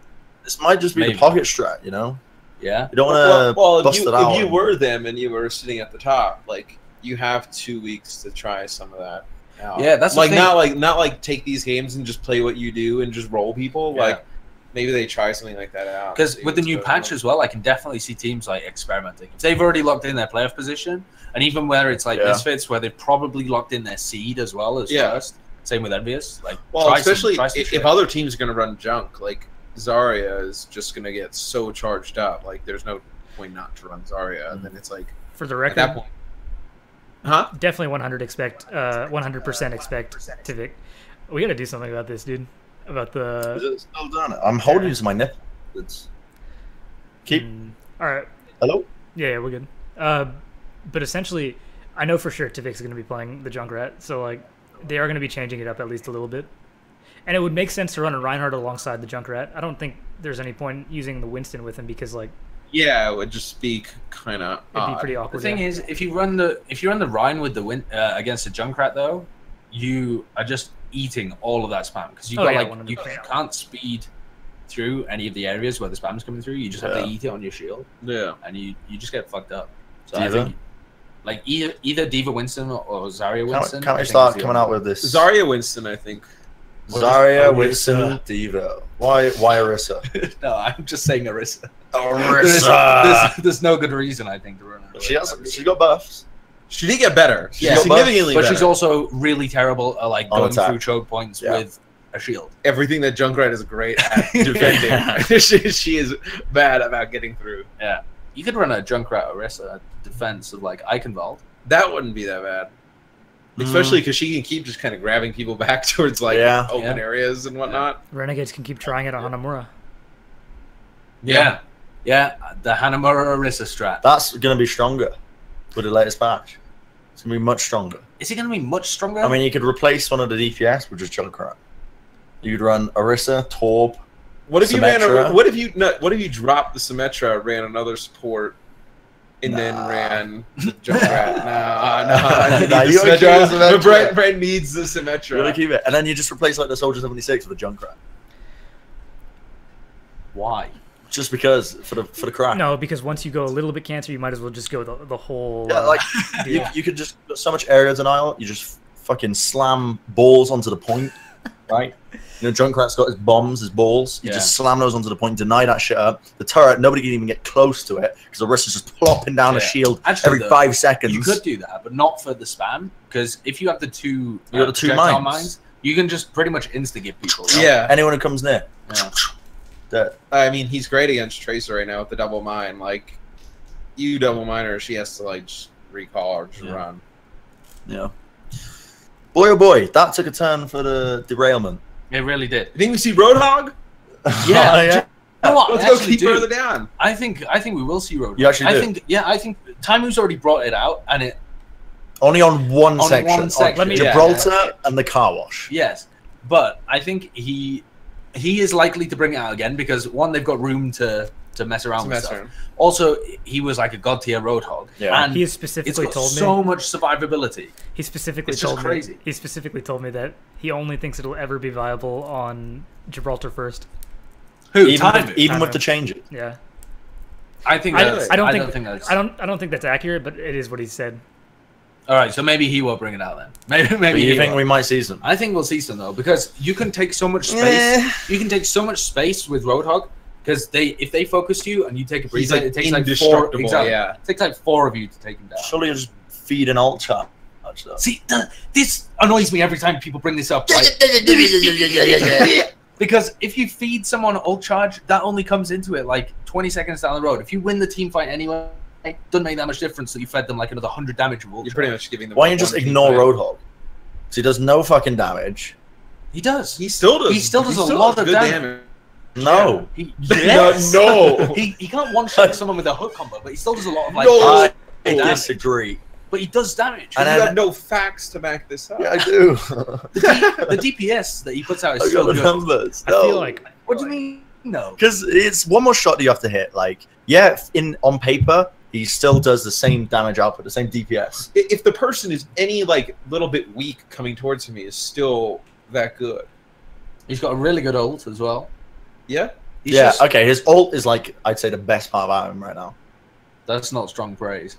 This might just be
Maybe.
the pocket strat, you know?
Yeah.
You don't want to
well,
bust it out.
if you were them and you were sitting at the top, like you have 2 weeks to try some of that out.
Yeah, that's the
like
thing.
not like take these games and just play what you do and just roll people.
Yeah.
Like maybe they try something like that out.
Because
See
with the
what's
new
going
patch
on.
as well, I can definitely see teams like experimenting. If they've already locked in their playoff position, and even where it's like
Yeah.
Misfits, where they've probably locked in their seed as well as
Yeah.
first. Same with EnvyUS. Like,
Well,
try
especially
some
if
shit.
other teams are going to run junk, like Zarya is just going to get so charged up. Like there's no point not to run Zarya. And then it's like
For the
at that
record,
point, huh?
definitely 100% expect Tivik. We got to do something about this, dude. About the.
Is it still done? I'm holding it to my nipple. It's... Keep.
All right.
Hello?
Yeah, we're good. But essentially, I know for sure Tivik's going to be playing the Junkrat, so like they are going to be changing it up at least a little bit. And it would make sense to run a Reinhardt alongside the Junkrat. I don't think there's any point using the Winston with him because like
Yeah, it would just be kind of
it'd be pretty
The
awkward.
thing
yeah.
is, if you run the Rhine with the win against the Junkrat though, you are just eating all of that spam because you
Oh,
got
yeah,
like you
100%.
can't speed through any of the areas where the spam's coming through. You just have
Yeah.
to eat it on your shield,
Yeah.
and you just get fucked up. So
Diva?
I think like either Diva Winston or Zarya Winston.
Can't
I
we
think
start
is the
coming
only
out
one.
with this?
Zarya Winston, I think.
Zarya,
Oh,
Winston,
Arissa.
Diva. Why Arissa?
No, I'm just saying Arissa.
Arissa!
There's no good reason I think to run her.
She's got buffs.
She did get better.
Yeah,
Significantly
but
better.
she's also really terrible at like
On
going
attack.
through choke points
Yeah.
with a shield.
everything that Junkrat is great at defending. she is bad about getting through.
Yeah, you could run a Junkrat Arissa defense of like Eichenwald.
That wouldn't be that bad. Especially because she can keep just kind of grabbing people back towards like
Yeah.
open
Yeah.
areas and whatnot.
Renegades can keep trying it on Hanamura.
Yeah, the Hanamura Arissa strat.
That's going to be stronger with the latest patch. It's going to be much stronger.
Is it going to be much stronger?
I mean, you could replace one of the DPS with just Junkrat. You could run Arissa, Torb.
What if you ran?
Symmetra.
What if you? What if you dropped the Symmetra, ran another support, and then ran Junkrat? No.
Nah, you gotta keep the Symmetra.
But Brent needs the
You gotta
Symmetra.
keep it. And then you just replace like the Soldier 76 with a Junkrat.
Why?
Just because, for the crack.
No, because once you go a little bit cancer, you might as well just go the whole.
Yeah, like,
deal.
you could just, got so much area denial, you just fucking slam balls onto the point, right? You know, Junkrat's got his bombs, his balls. You
Yeah.
just slam those onto the point, deny that shit up. The turret, nobody can even get close to it because the rest is just plopping down a
Yeah.
shield
Actually,
every
though,
5 seconds.
You could do that, but not for the spam, because if you have the two,
You got the two
projectile
mines.
you can just pretty much insta-get people. right?
Yeah,
Anyone who comes near,
Yeah.
dead.
I mean he's great against Tracer right now with the double mine. Like, you double miner, she has to like just recall or just
Yeah.
run.
Yeah. Boy, oh boy, that took a turn for the derailment.
It really did.
You think we see Roadhog?
Yeah.
Oh,
You know what?
Let's
I
go
actually
keep
do.
further down.
I think we will see Road.
You actually do?
I think Taimu's already brought it out, and it
Only on one
On
section.
one section,
On
yeah.
Gibraltar and the car wash.
yes, but I think he is likely to bring it out again because one, they've got room to mess around with stuff. Also, he was like a god tier Roadhog,
Yeah.
and
He has
it's
specifically
got
told me.
so much survivability.
He specifically
It's just
told
crazy.
me. He specifically told me that he only thinks it'll ever be viable on Gibraltar first.
Who?
Even,
Taimu?
with, even with
Taimu.
the changes.
Yeah.
I think
I
that's,
don't
I
think-
don't think that's.
I don't think that's accurate, but it is what he said.
All right, so maybe he won't bring it out then. Maybe
But you
he
think
won't.
we might see some?
I think we'll see some though because you can take so much space. You can take so much space with Roadhog because if they focus you and you take a
He's
breather,
like
it takes like 4.
indestructible.
Exactly.
Yeah.
It takes like 4 of you to take him down.
Surely you just feed an alt charge. Though.
See, this annoys me every time people bring this up. Right? Because if you feed someone ult charge, that only comes into it like 20 seconds down the road. If you win the team fight anyway, it doesn't make that much difference that you fed them like another 100 damage of ult.
You're pretty much giving them.
Why don't you just ignore Roadhog? So he does no fucking damage.
He does.
He still does.
He still does a lot of damage.
No.
Yes.
No.
He can't one-shot someone with a hook combo, but he still does a lot of like.
I
damage.
disagree.
But he does damage.
And you have no facts to back this up.
Yeah, I do.
The DPS that he puts out is
I
so
got the
good.
numbers.
I feel like
What do you mean? No.
Because it's one more shot that you have to hit. Like, yeah, on paper, he still does the same damage output, the same DPS.
If the person is any like little bit weak coming towards him, he is still that good.
He's got a really good ult as well.
Yeah.
Yeah. Okay. His ult is like I'd say the best part about him right now.
That's not strong praise.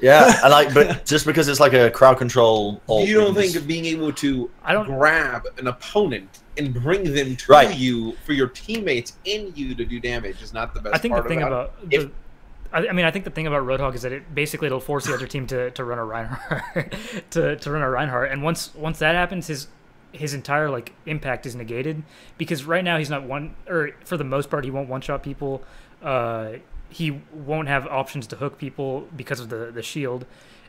Yeah, and like, but just because it's like a crowd control ult.
You don't think of being able to grab an opponent and bring them to you for your teammates in you to do damage is not the best.
I think
part
the thing
about
I mean, I think the thing about Roadhog is that it'll force the other team to run a Reinhardt, to run a Reinhardt, and once that happens, his entire like impact is negated because right now he's not for the most part he won't one shot people. He won't have options to hook people because of the shield,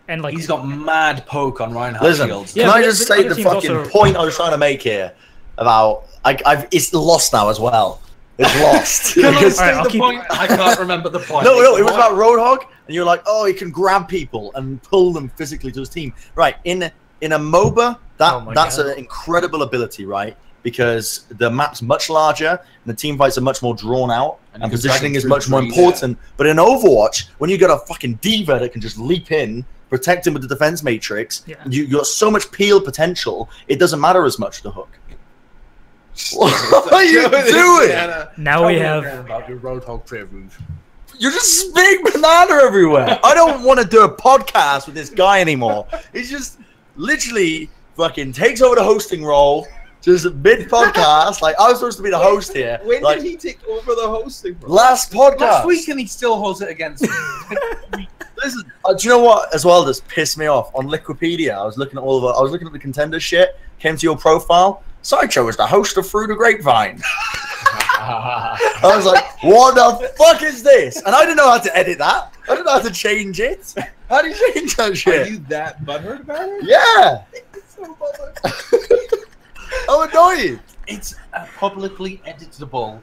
and like
he's got mad poke on Reinhardt
listen,
shields.
Can I just say the fucking point I was trying to make here about it's lost now as well. It's lost.
Can I say the point? I can't remember the point.
No, it was about Roadhog, and you're like, oh, he can grab people and pull them physically to his team. Right, in a MOBA, that's an incredible ability, right? Because the map's much larger, and the team fights are much more drawn out, and positioning is much more important. Yeah. But in Overwatch, when you got a fucking diva that can just leap in, protect him with the defense matrix, you got so much peel potential, it doesn't matter as much to hook. What are you doing?
Now we have
about your Roadhog privilege.
You're just spitting banana everywhere. I don't want to do a podcast with this guy anymore. He's just literally fucking takes over the hosting role. Just mid podcast, like I was supposed to be the host here.
When
like,
did he take over the hosting? Bro?
Last podcast.
Last week, and he still holds it against me.
Listen, do you know what? As well, that's pissed me off. On Liquipedia, I was looking at I was looking at the contender shit. Came to your profile. Sideshow is the host of Through the Grapevine. I was like, what the fuck is this? And I didn't know how to edit that. I didn't know how to change it. How do you change that shit?
Are you that butthurt about it?
Yeah.
So butthurt.
I'm annoyed.
It's a publicly editable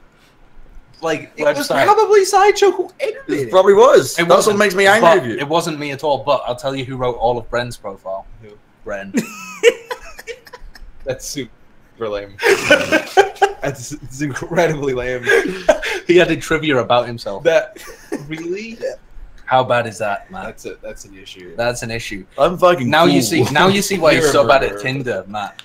like
it
website.
was probably Sideshow who edited it.
It probably was. That's what makes me angry with you.
It wasn't me at all, but I'll tell you who wrote all of Bren's profile.
Who?
Bren.
That's super lame. It's incredibly lame.
He added trivia about himself.
That really?
How bad is that, man?
That's an issue.
That's an issue.
I'm fucking
now
cool.
you see why he's so bad at Tinder, Matt.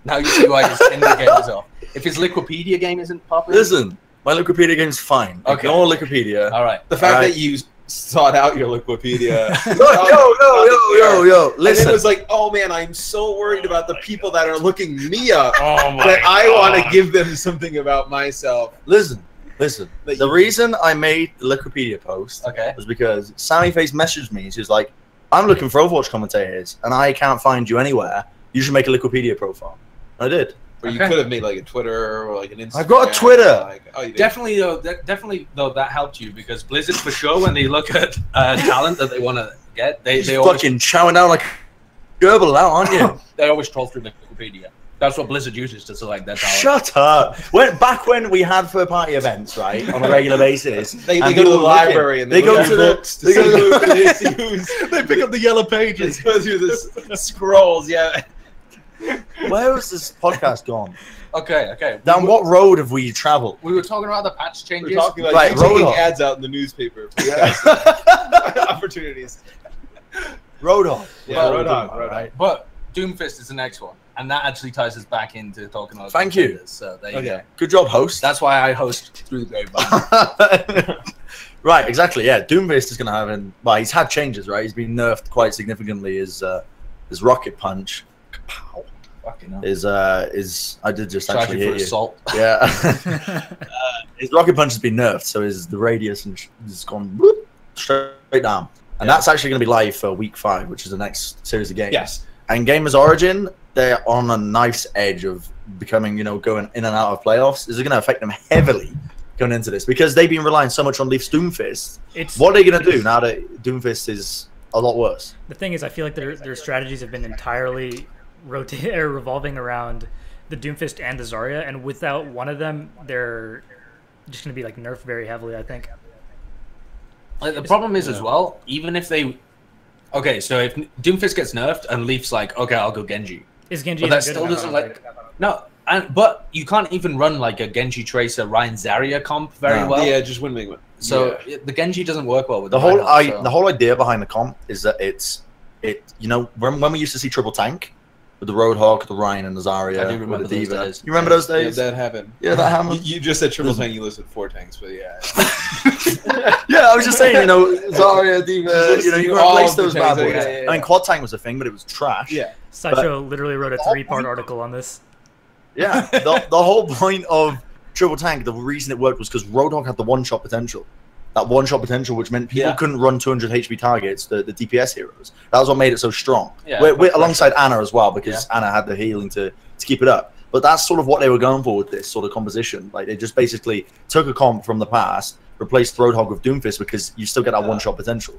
Now you see why his Tinder game is off. If his Liquipedia game isn't popular.
Listen, my Liquipedia game's fine.
Okay.
Ignore Liquipedia.
All right.
The fact that you sought out your Liquipedia.
Yo. Listen.
And it was like, oh man, I'm so worried about the people that are looking me up that I want to give them something about myself.
Listen. The reason I made the Liquipedia post was because Sammy Face messaged me. She was like, I'm looking for Overwatch commentators, and I can't find you anywhere. You should make a Liquipedia profile. I did.
Or you could have made like a Twitter or like an Instagram.
I've got a Twitter.
Like, oh, you did.
Definitely though that helped you because Blizzard for sure when they look at talent that they want to get, they always
fucking chowing down like a gerbil out, aren't you?
They always troll through Wikipedia. That's what Blizzard uses to select their talent.
Shut up. Back when we had third-party events, right, on a regular basis,
they go to the library and they go to the books to see
they pick up the yellow pages.
They go through the scrolls, yeah.
Where has this podcast gone?
Okay.
Down what road have we traveled?
We were talking about the patch changes.
We're talking about you taking ads out in the newspaper. Opportunities.
Roadhog.
Yeah, Roadhog.
Right.
But Doomfist is the next one. And that actually ties us back into talking about
Thank you.
So there you go.
Good job, host.
That's why I host Through the Grapevine.
Right, exactly. Yeah, Doomfist is going to have well, he's had changes, right? He's been nerfed quite significantly. His rocket punch, pow, is I did just actually hit you.
Assault.
Yeah. His rocket punch has been nerfed, so the radius has gone whoop, straight down. And that's actually going to be live for week 5, which is the next series of games.
Yes.
And Gamers Origin, they're on a nice edge of becoming, going in and out of playoffs, is it going to affect them heavily going into this? Because they've been relying so much on Leafs Doomfist. What are they going to do now that Doomfist is a lot worse?
The thing is, I feel like their strategies have been entirely revolving around the Doomfist and the Zarya, and without one of them, they're just going to be like nerfed very heavily, I think.
Like, the problem is as well, even if they... Okay, so if Doomfist gets nerfed and Leaf's like, okay, I'll go Genji.
Is Genji
but that
good
still
enough?
doesn't like... No, but you can't even run like a Genji Tracer Ryan Zarya comp very well.
Yeah, just wouldn't make one.
So the Genji doesn't work well with
the
Reinhardt,
the whole idea behind the comp is that when we used to see triple tank with the Roadhog, the Ryan, and the Zarya,
I do remember
with the
those
Diva.
days.
You remember those days?
Yeah, that happened.
Yeah, that happened.
You just said triple tank. You listed 4 tanks, but yeah.
Yeah, I was just saying, Zarya, Diva, you can replace those bad boys.
Yeah.
I mean, quad tank was a thing, but it was trash.
Yeah.
Sideshow literally wrote a 3-part article on this.
Yeah, the whole point of triple tank, the reason it worked was because Roadhog had the one-shot potential. That one-shot potential, which meant people couldn't run 200 HP targets, the DPS heroes. That was what made it so strong.
Yeah,
we're alongside Anna as well, because Anna had the healing to keep it up. But that's sort of what they were going for with this sort of composition. Like, they just basically took a comp from the past, replaced Roadhog with Doomfist, because you still get that one-shot potential.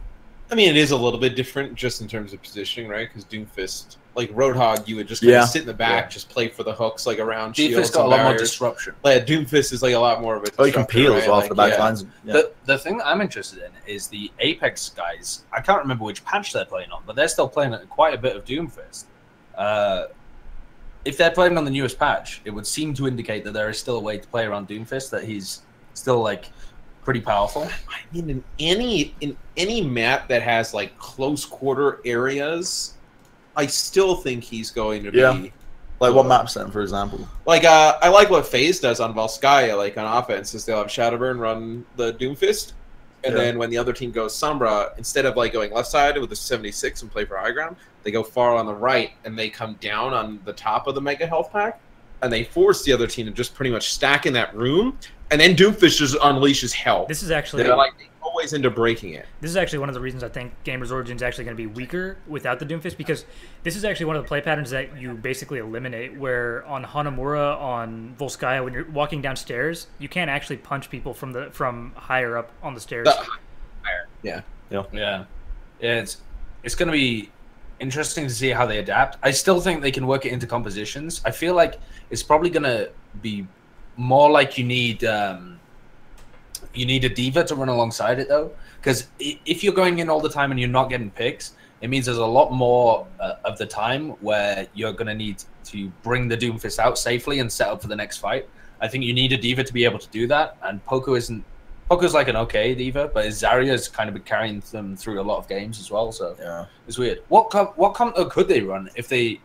I mean, it is a little bit different just in terms of positioning, right? Because Doomfist, like Roadhog, you would just kind of sit in the back, just play for the hooks, like around shields.
Doomfist got a lot more disruption.
Like, Doomfist is like a lot more of a disruptor,
you can peel as well for the back lines. Yeah.
The thing that I'm interested in is the Apex guys. I can't remember which patch they're playing on, but they're still playing quite a bit of Doomfist. If they're playing on the newest patch, it would seem to indicate that there is still a way to play around Doomfist, that he's still like pretty powerful.
I mean, in any map that has like close quarter areas, I still think he's going to be
like what maps then, for example?
Like I like what FaZe does on Volskaya, like on offense, is they'll have Shadowburn run the Doomfist, and then when the other team goes Sombra, instead of like going left side with the 76 and play for high ground, they go far on the right and they come down on the top of the mega health pack, and they force the other team to just pretty much stack in that room. And then Doomfist just unleashes hell.
This is actually
they always end up breaking it.
This is actually one of the reasons I think Gamers Origin is actually going to be weaker without the Doomfist, because this is actually one of the play patterns that you basically eliminate. Where on Hanamura, on Volskaya, when you're walking downstairs, you can't actually punch people from higher up on the stairs.
Yeah.
It's going to be interesting to see how they adapt. I still think they can work it into compositions. I feel like it's probably going to be more like you need a diva to run alongside it, though, because if you're going in all the time and you're not getting picks, it means there's a lot more of the time where you're going to need to bring the Doomfist out safely and set up for the next fight. I think you need a diva to be able to do that, and Poco's like an okay diva, but Zarya's kind of been carrying them through a lot of games as well, so it's weird. What comp could they run if they,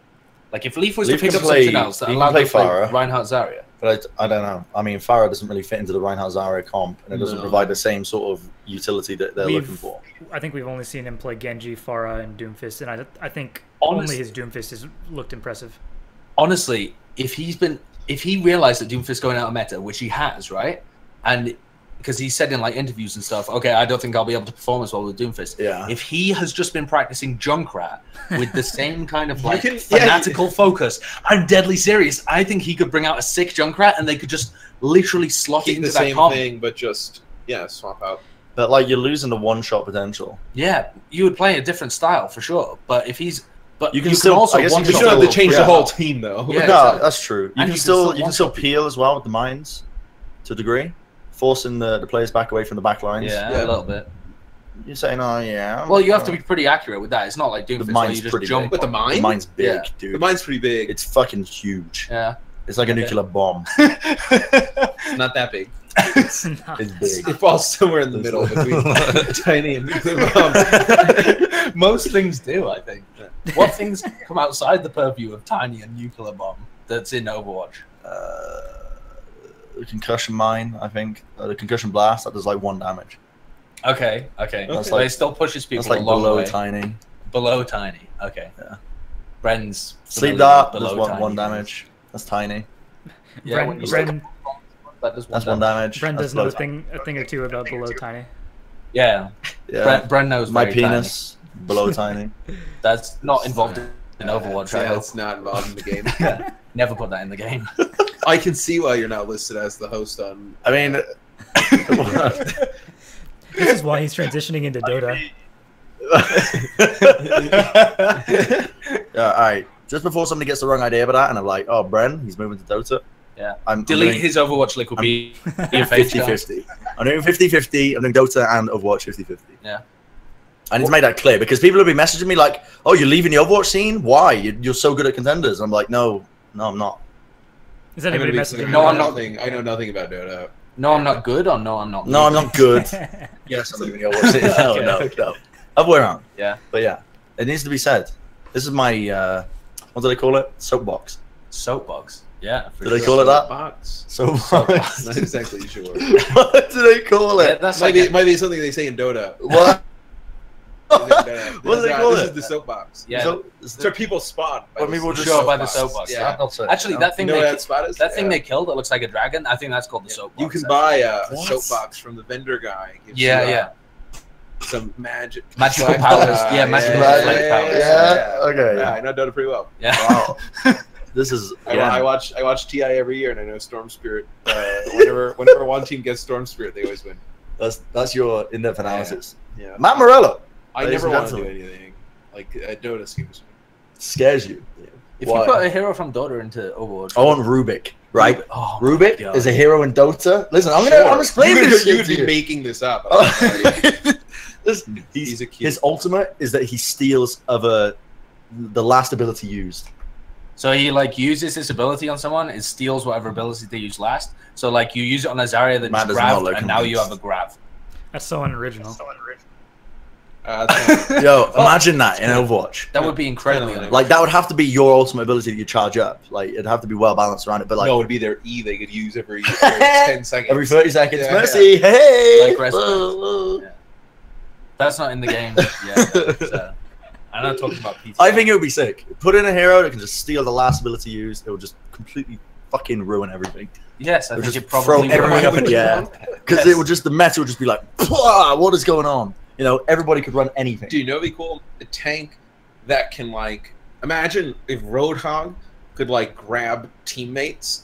like, if Leaf was to pick up something else that allowed them to play Reinhardt Zarya?
But I don't know. I mean, Farah doesn't really fit into the Reinhardt Zarya comp, and it doesn't provide the same sort of utility that they're looking for.
I think we've only seen him play Genji, Farah, and Doomfist, and I think only his Doomfist has looked impressive.
Honestly, if he realized that Doomfist going out of meta, which he has, right, and because he said in like interviews and stuff, okay, I don't think I'll be able to perform as well with Doomfist.
Yeah.
If he has just been practicing Junkrat with the same kind of like fanatical focus, I'm deadly serious. I think he could bring out a sick Junkrat and they could just literally slot it into
the
that
same
comp.
thing, but just swap out.
But like, you're losing the one-shot potential.
Yeah, you would play a different style for sure. But if he's, but
you can still
also
I guess
one
you
don't have to change the whole team though.
Yeah,
no,
exactly.
that's true. You can still peel as well with the mines to a degree, forcing the players back away from the back lines.
Yeah, a little bit.
You're saying, oh yeah.
Well, you have to be pretty accurate with that. It's not like Doomfist
The
where
mine's
you just
pretty
jump.
big.
With the mine?
The mine's big,
Yeah.
dude.
The mine's pretty big.
It's fucking huge.
Yeah.
It's like a nuclear bomb.
It's not that big.
It's big.
It falls somewhere in the middle between tiny and nuclear bomb.
Most things do, I think. What things come outside the purview of tiny and nuclear bomb that's in Overwatch?
The concussion mine, I think. The concussion blast, that does like 1 damage.
Okay.
That's
But it still pushes people
That's like
a long
below
way.
tiny.
Below tiny. Okay.
Yeah.
Bren's
Sleep
familiar
dart
with
does
below
1
tiny.
damage. That's tiny.
Yeah, when you
Bren
that does
That's 1 damage.
does
That's
know
low
a thing or two about below tiny.
Yeah.
Yeah.
Bren knows
My
very
penis, below tiny.
tiny. That's not involved in Overwatch, I
Yeah,
hope.
it's not involved in the game.
Never put that in the game.
I can see why you're not listed as the host on.
I mean,
This is why he's transitioning into Dota.
yeah, all right. Just before somebody gets the wrong idea about that, and I'm like, oh, Bren, he's moving to Dota.
Yeah.
I'm
Delete
doing
his Overwatch liquid.
50-50. I'm doing 50-50. I'm doing Dota and Overwatch 50-50.
Yeah.
I need to make that clear because people will be messaging me like, "Oh, you're leaving the Overwatch scene? Why? You're so good at Contenders." I'm like, "No, I'm not."
Is anybody
I'm gonna be
messaging?
clear,
you?
No, I'm not.
I know nothing about Dota.
No, I'm not good, or no, I'm not.
No, I'm not good. Yes, I'm leaving the Overwatch scene. No,
Okay,
no,
okay.
no. Other way around.
Yeah.
But yeah, it needs to be said. This is my what do they call it? Soapbox.
Soapbox. Yeah. For
Do they
sure.
call it that?
Box.
Soapbox.
Not exactly sure.
What do they call
Yeah,
it?
that's
Might
like
be, might be something they say in Dota.
What? What do they call
This
it?
is the soapbox.
yeah.
So,
It's where people spawn.
When people just
Sure, by the soapbox.
Yeah.
Actually, that thing
You know
they
where that spot is?
that thing
Yeah.
they killed that looks like a dragon. I think that's called the soapbox.
You can buy a
What?
soapbox from the vendor guy. Gives
Yeah,
you,
yeah.
Some magical
Magical powers. Yeah, magical
yeah,
powers.
yeah, okay.
Yeah, I know Dota pretty well.
Yeah.
Wow. This is
I watch TI every year, and I know Storm Spirit. Whenever one team gets Storm Spirit, they always win.
that's your in-depth analysis.
Yeah.
Matt Morello
I
Ladies
never
and
want to do
gentlemen.
anything like Dota scares me.
scares you.
If
Why?
you put a hero from Dota into Overwatch,
I want Rubik, right?
Oh, my
Rubik
God.
is a hero in Dota. Listen, I'm
Sure.
explaining this
You
shit
would
to
be
you.
making this up.
Listen,
He's a cute.
his ultimate is that he steals the last ability used.
So he like uses his ability on someone, it steals whatever ability they use last. So like you use it on a Zarya that
Man
just
does not
grabbed,
look
and now you
convinced.
have a grab.
That's so unoriginal.
Yo, imagine that in Overwatch.
That would be incredibly
Like,
Like that would have to be your ultimate ability that you charge up. Like it'd have to be well balanced around it. But like
no, it would be their E they could use every 10 seconds.
every 30 seconds,
Yeah,
mercy, hey.
Like restaurants. Yeah. That's not in the game. Yeah, I'm not talking about PT.
I think it would be sick. Put in a hero that can just steal the last ability used. It would just completely fucking ruin everything.
Yes, I
It would
think
just
it probably
throw everything up
would.
in the air. Because it would just, the meta would just be like, what is going on? You know, everybody could run anything.
Do you know it'd be cool? A tank that can like imagine if Roadhog could like grab teammates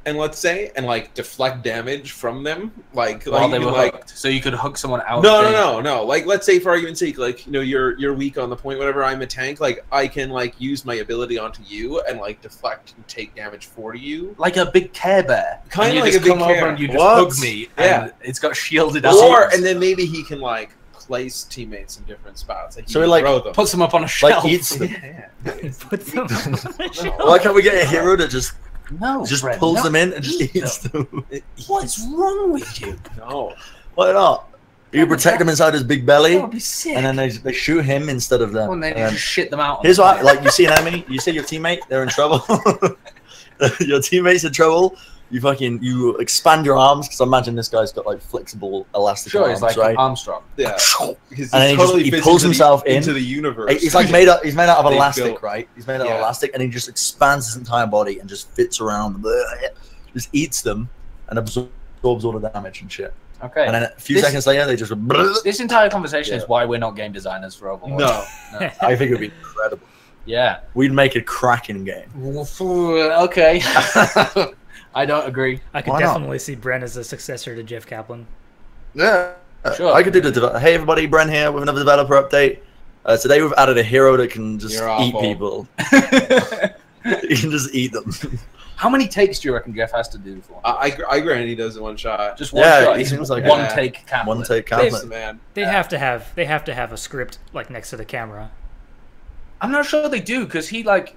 and let's say and like deflect damage from them, like
While they
you
were
can, like
hooked. So you could hook someone out.
no. Like let's say for argument's sake, like you know you're weak on the point. Whatever, I'm a tank. Like I can like use my ability onto you and like deflect and take damage for you.
Like a big Care Bear.
Kinda
And you
like
just
a big
come over
Care.
and you just
What?
hug me.
Yeah.
And it's got shielded out.
Or and then maybe he can like place teammates in different spots. Like,
So
he
he, like,
throw them.
puts them up on a shelf.
Like eats them.
Yeah.
Put them
Why can't we get a hero that just
No,
just
Brett,
pulls
no.
them in and just
Eat
eats them?
What's wrong with you?
No.
Why not? You protect him inside his big belly,
That would be sick.
and then they shoot him instead of them.
and then
And
you
then-
just shit them out.
Here's what, like, you see an enemy, you see your teammate, they're in trouble. Your teammate's in trouble. You expand your arms because I imagine this guy's got like flexible elastic
Sure,
arms,
it's like
right?
Armstrong.
Yeah. Because
And then he just- he
fits
pulls
into
himself
into the universe.
He's like made out. He's made out of
They
elastic,
built-
right? He's made out of
Yeah.
elastic, and he just expands his entire body and just fits around, just eats them and absorbs all the damage and shit.
Okay.
And then a few
This-
seconds later, they just.
This entire conversation is
Yeah.
why we're not game designers for Overwatch.
No.
I think it would be incredible.
Yeah.
We'd make a cracking game.
Okay. I don't agree.
I could
Why not?
definitely see Bren as a successor to Jeff Kaplan.
Yeah.
Sure.
I could do the hey everybody, Bren here with another developer update. Today we've added a hero that can just
You're
eat
awful.
people. He can just eat them.
How many takes do you reckon Jeff has to do for?
I grant he does it one shot.
Just one
Yeah,
shot.
he
He's
seems like
one
a-
take Kaplan.
One take
He's the
Kaplan.
man.
They have to have a script like next to the camera.
I'm not sure they do because he like.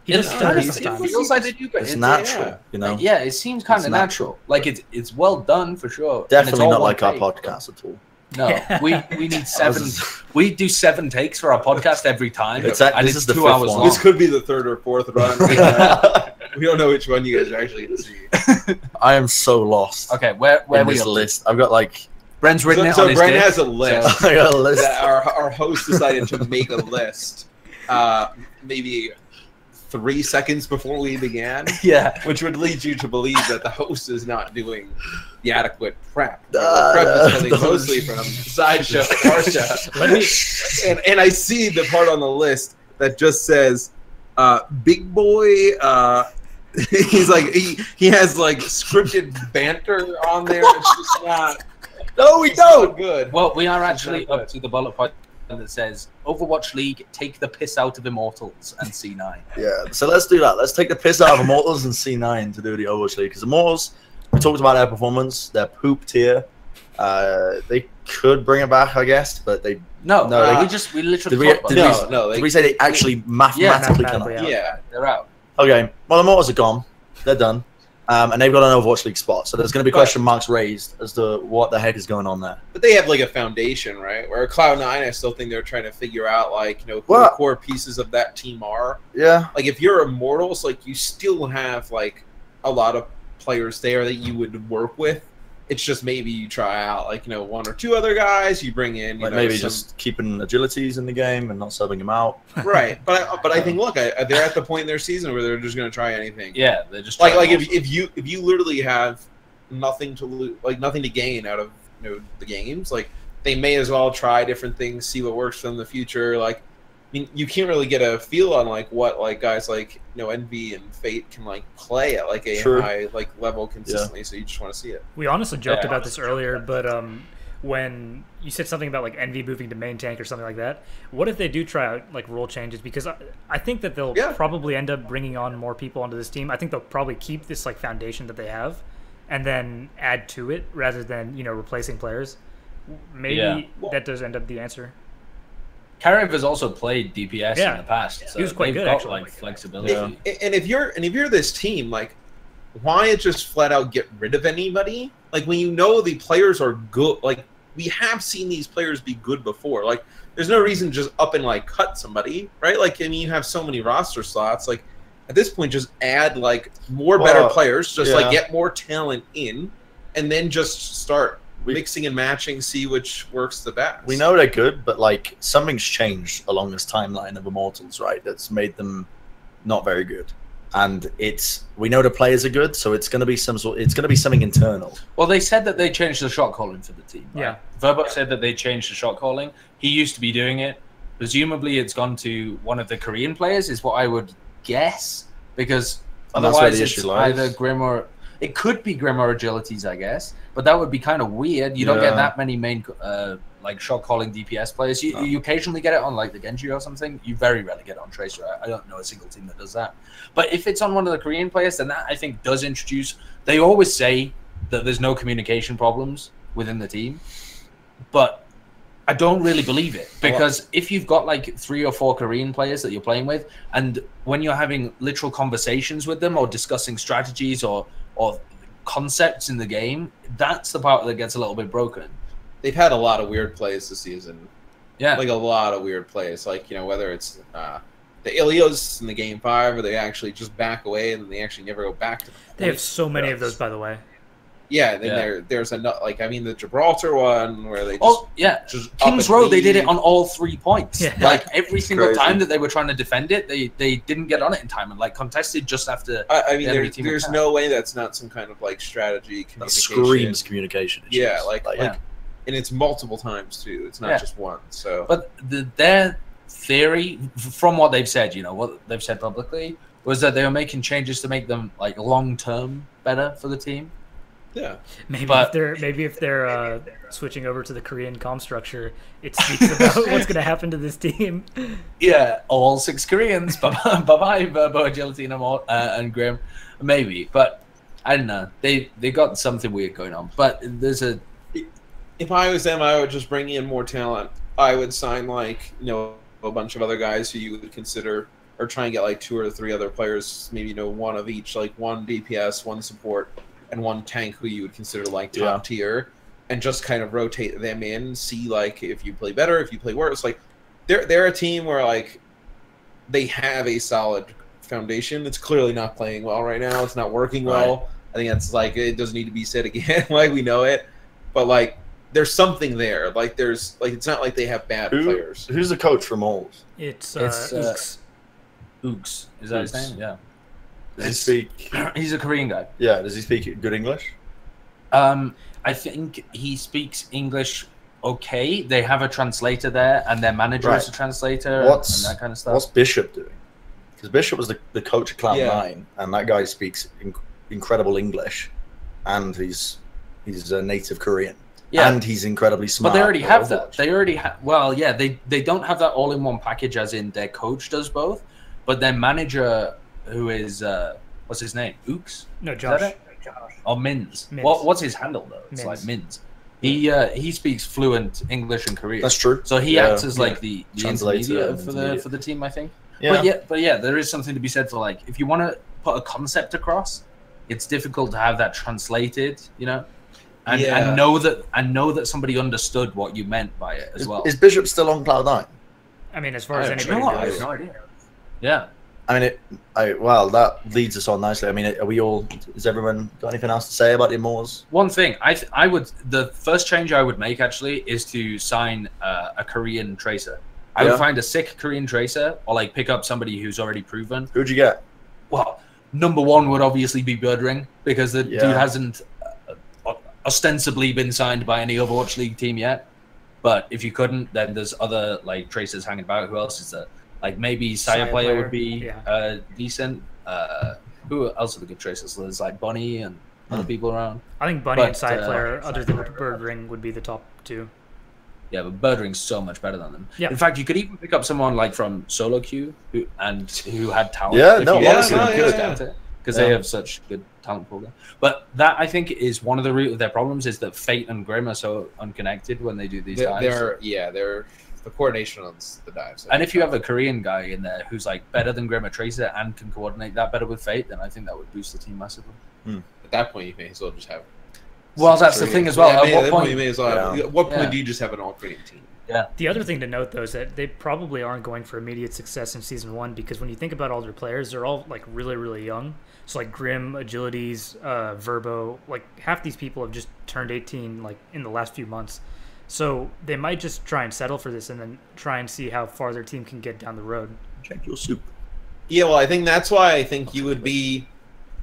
He just
it
stutters
it
sometimes.
feels like they do, but
It's
it's
natural,
yeah.
you know.
Yeah, it seems kind
It's
of
natural.
natural. Like it's well done for sure. And it's
Definitely
all
not
one
like our
take.
podcast at all.
No, we need seven. We do 7 takes for our podcast every time.
This
and
is
it's
the
2
fifth
hours
one.
long.
This could be the third or fourth run. We don't know which one you guys are actually going to see.
I am so lost
Okay, where
in
we
this
up to?
list. I've got like
Bren's written
So,
it
so
on his
Bren
dick.
has a list.
I got a list.
that our host decided to make a list maybe 3 seconds before we began,
Yeah.
which would lead you to believe that the host is not doing the adequate prep.
Uh,
Prep is coming
those-
mostly from Sideshow Harsha.
Let me
And I see the part on the list that just says, Big Boy He's like he has like scripted banter on there. It's just not.
No, we
It's
don't.
not good.
Well, we are actually up to the bullet point that says Overwatch League, take the piss out of Immortals and C9.
Yeah, so let's do that. Let's take the piss out of Immortals and C9 to do the Overwatch League. Because Immortals, we talked about their performance, their poop tier. They could bring it back, I guess, but they.
No, we literally talked about
No,
did we say they actually mathematically cannot?
yeah.
they're out.
Okay, well, Immortals are gone. They're done. And they've got an Overwatch League spot. So there's going to be question marks raised as to what the heck is going on there.
But they have like a foundation, right? Where Cloud9, I still think they're trying to figure out like, who the core pieces of that team are.
Yeah.
Like if you're Immortals, like you still have like a lot of players there that you would work with. It's just maybe you try out like, one or two other guys, you bring in,
like maybe just keeping agilities in the game and not subbing them out.
Right. But I think, look, they're at the point in their season where they're just going to try anything.
Yeah, they're just
like if you literally have nothing to lose, like nothing to gain out of the games, like they may as well try different things, see what works for them in the future. Like, I mean, you can't really get a feel on like what like guys like Envy and Fate can like play at like a high like level consistently. So you just want to see it.
We honestly joked about this earlier, but when you said something about like Envy moving to main tank or something like that, what if they do try out like role changes? Because I think that they'll probably end up bringing on more people onto this team. I think they'll probably keep this like foundation that they have, and then add to it rather than replacing players. Maybe that does end up the answer.
Karev has also played DPS in the past. So
he was quite good,
got,
actually.
like flexibility.
And if you're this team, like, why just flat out get rid of anybody? Like when the players are good, like we have seen these players be good before. Like there's no reason to just up and like cut somebody, right? Like I mean, you have so many roster slots. Like at this point, just add like more better players, just like get more talent in, and then just start mixing and matching, see which works the best.
We know they're good, but like something's changed along this timeline of Immortals, right? That's made them not very good. And we know the players are good, so it's going to be something internal.
Well, they said that they changed the shot calling for the team. Right?
Yeah,
Verbo said that they changed the shot calling. He used to be doing it. Presumably, it's gone to one of the Korean players, is what I would guess, because otherwise it's either Grim or it could be Grim or Agilities, I guess. But that would be kind of weird. You don't get that many main like shot calling DPS players. You occasionally get it on like the Genji or something. You very rarely get it on Tracer. I don't know a single team that does that. But if it's on one of the Korean players, then that I think does introduce. They always say that there's no communication problems within the team, but I don't really believe it, because if you've got like 3 or 4 Korean players that you're playing with, and when you're having literal conversations with them or discussing strategies or concepts in the game, that's the part that gets a little bit broken.
They've had a lot of weird plays this season.
Yeah,
like a lot of weird plays. Like whether it's the Ilios in the game 5, or they actually just back away and they actually never go back to the point.
They have so many of those, by the way.
Yeah, then there's another, like, I mean, the Gibraltar one where they just
Kings Row, they did it on all 3 points.
Yeah.
Like every single time that they were trying to defend it, they didn't get on it in time and like contested just after.
I mean, there's no way that's not some kind of like strategy communication.
That screams communication issues.
Yeah, like and it's multiple times too. It's not just one. So,
but their theory, from what they've said, what they've said publicly, was that they were making changes to make them like long term better for the team.
Yeah,
maybe if they're switching over to the Korean comm structure, it speaks about what's going to happen to this team.
Yeah, all 6 Koreans. Bye bye, Verbo, Agility, and Grim. Maybe, but I don't know. They got something weird going on. But there's a.
If I was them, I would just bring in more talent. I would sign like a bunch of other guys who you would consider, or try and get like 2 or 3 other players, maybe one of each, like 1 DPS, 1 support, and 1 tank who you would consider like top tier, and just kind of rotate them in, see like if you play better, if you play worse. Like they're a team where like they have a solid foundation. It's clearly not playing well right now. It's not working well. I think that's like, it doesn't need to be said again. Like we know it, but like there's something there. Like there's like, it's not like they have bad players.
Who's the coach for Moles?
It's Ooks.
Ooks. Is that his name? Yeah.
Does he speak?
He's a Korean guy.
Yeah. Does he speak good English?
I think he speaks English okay. They have a translator there, and their manager is a translator, and that kind of stuff.
What's Bishop doing? because Bishop was the coach of Cloud9, and that guy speaks incredible English, and he's a native Korean. Yeah, and he's incredibly smart.
But they already have that. They already have. Well, yeah, they don't have that all-in-one package, as in their coach does both, but their manager, who is what's his name? Ooks?
No, Josh.
Or Mins. What's his handle though? It's like Mins. He speaks fluent English and Korean.
That's true.
So he acts as like the intermediate for the team, I think. Yeah. But yeah, there is something to be said for like if you want to put a concept across, it's difficult to have that translated, you know. And know that somebody understood what you meant by it as well.
Is Bishop still on Cloud9?
I mean, as far as anybody knows.
I have no idea. Yeah.
I mean, well, that leads us on nicely. I mean, has everyone got anything else to say about the Immortals?
One thing, the first change I would make actually is to sign a Korean tracer. I would find a sick Korean tracer, or like pick up somebody who's already proven.
Who'd you get?
Well, number one would obviously be Birdring, because the dude hasn't ostensibly been signed by any Overwatch League team yet. But if you couldn't, then there's other like tracers hanging about. Who else is there? Like maybe Sire Player would be decent. Who else are the good tracers? There's like Bunny and other people around.
I think Bunny and Side Player, other than Birdring, would be the top two.
Yeah, but Birdring's so much better than them.
Yeah.
In fact, you could even pick up someone like from Solo Queue who had talent. Because they have such good talent pool. But that, I think, is one of their problems, is that Fate and Grim are so unconnected when they do these dives.
They're the coordination on the dives.
And if you have a Korean guy in there who's like better than Grim or Tracer and can coordinate that better with Fate, then I think that would boost the team massively.
At that point, you may as well just have.
Well, that's the thing as well.
At what point you may as well have, at what point do you just have an all-Korean team?
Yeah.
The other thing to note, though, is that they probably aren't going for immediate success in Season 1, because when you think about all their players, they're all like really, really young. So like Grim, Agilities, Verbo, like half these people have just turned 18 like in the last few months. So they might just try and settle for this and then try and see how far their team can get down the road.
Check your soup.
Yeah, well, I think that's why I think you would be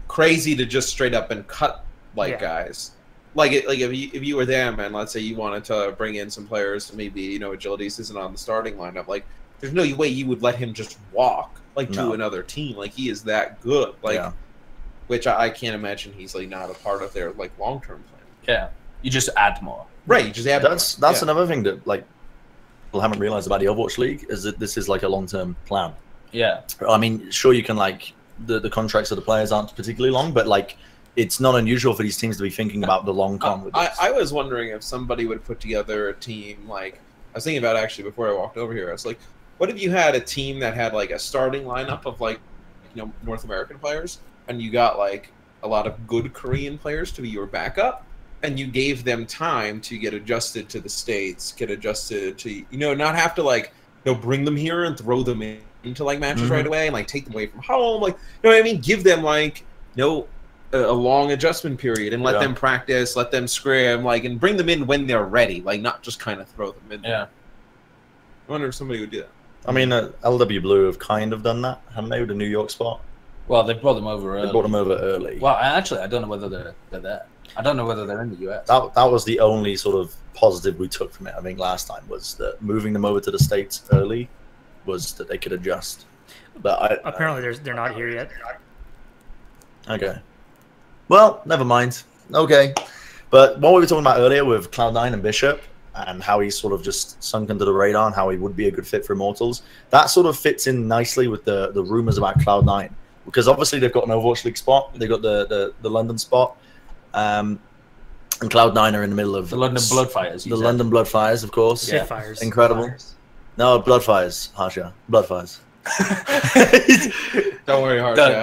crazy to just straight up and cut guys. Like if you were them and let's say you wanted to bring in some players, maybe Agilities isn't on the starting lineup. Like, there's no way you would let him just walk to another team. Like, he is that good. Which I can't imagine he's like not a part of their like long-term plan.
Yeah, you just add more.
Right, you just add.
That's another thing that like people haven't realized about the Overwatch League, is that this is like a long-term plan.
Yeah,
I mean, sure, you can like the contracts of the players aren't particularly long, but like it's not unusual for these teams to be thinking about the long con with this.
I was wondering if somebody would put together a team like I was thinking about actually before I walked over here. I was like, what if you had a team that had like a starting lineup of like North American players, and you got like a lot of good Korean players to be your backup, and you gave them time to get adjusted to the States, get adjusted to not have to like bring them here and throw them into like matches right away and like take them away from home, like what I mean, give them like a long adjustment period and let them practice, let them scrim, like, and bring them in when they're ready, like not just kind of throw them in.
Yeah,
I wonder if somebody would do that.
I mean, LW Blue have kind of done that, haven't they, with the New York spot?
Well, they brought them over early.
They brought them over early.
Well, I don't know whether they're there. I don't know whether they're in the US.
That was the only sort of positive we took from it, I think, last time, was that moving them over to the States early was that they could adjust. But
apparently they're not here yet.
Okay. Well, never mind. Okay. But what we were talking about earlier with Cloud9 and Bishop, and how he's sort of just sunk under the radar and how he would be a good fit for Immortals, that sort of fits in nicely with the rumors about Cloud9. Because obviously they've got an Overwatch League spot, they've got the London spot, and Cloud9 are in the middle of
the London Bloodfires.
The London Bloodfires, of course.
Yeah. Fires.
Incredible. No, Bloodfires, Harsha. Bloodfires.
Don't worry, Harsha.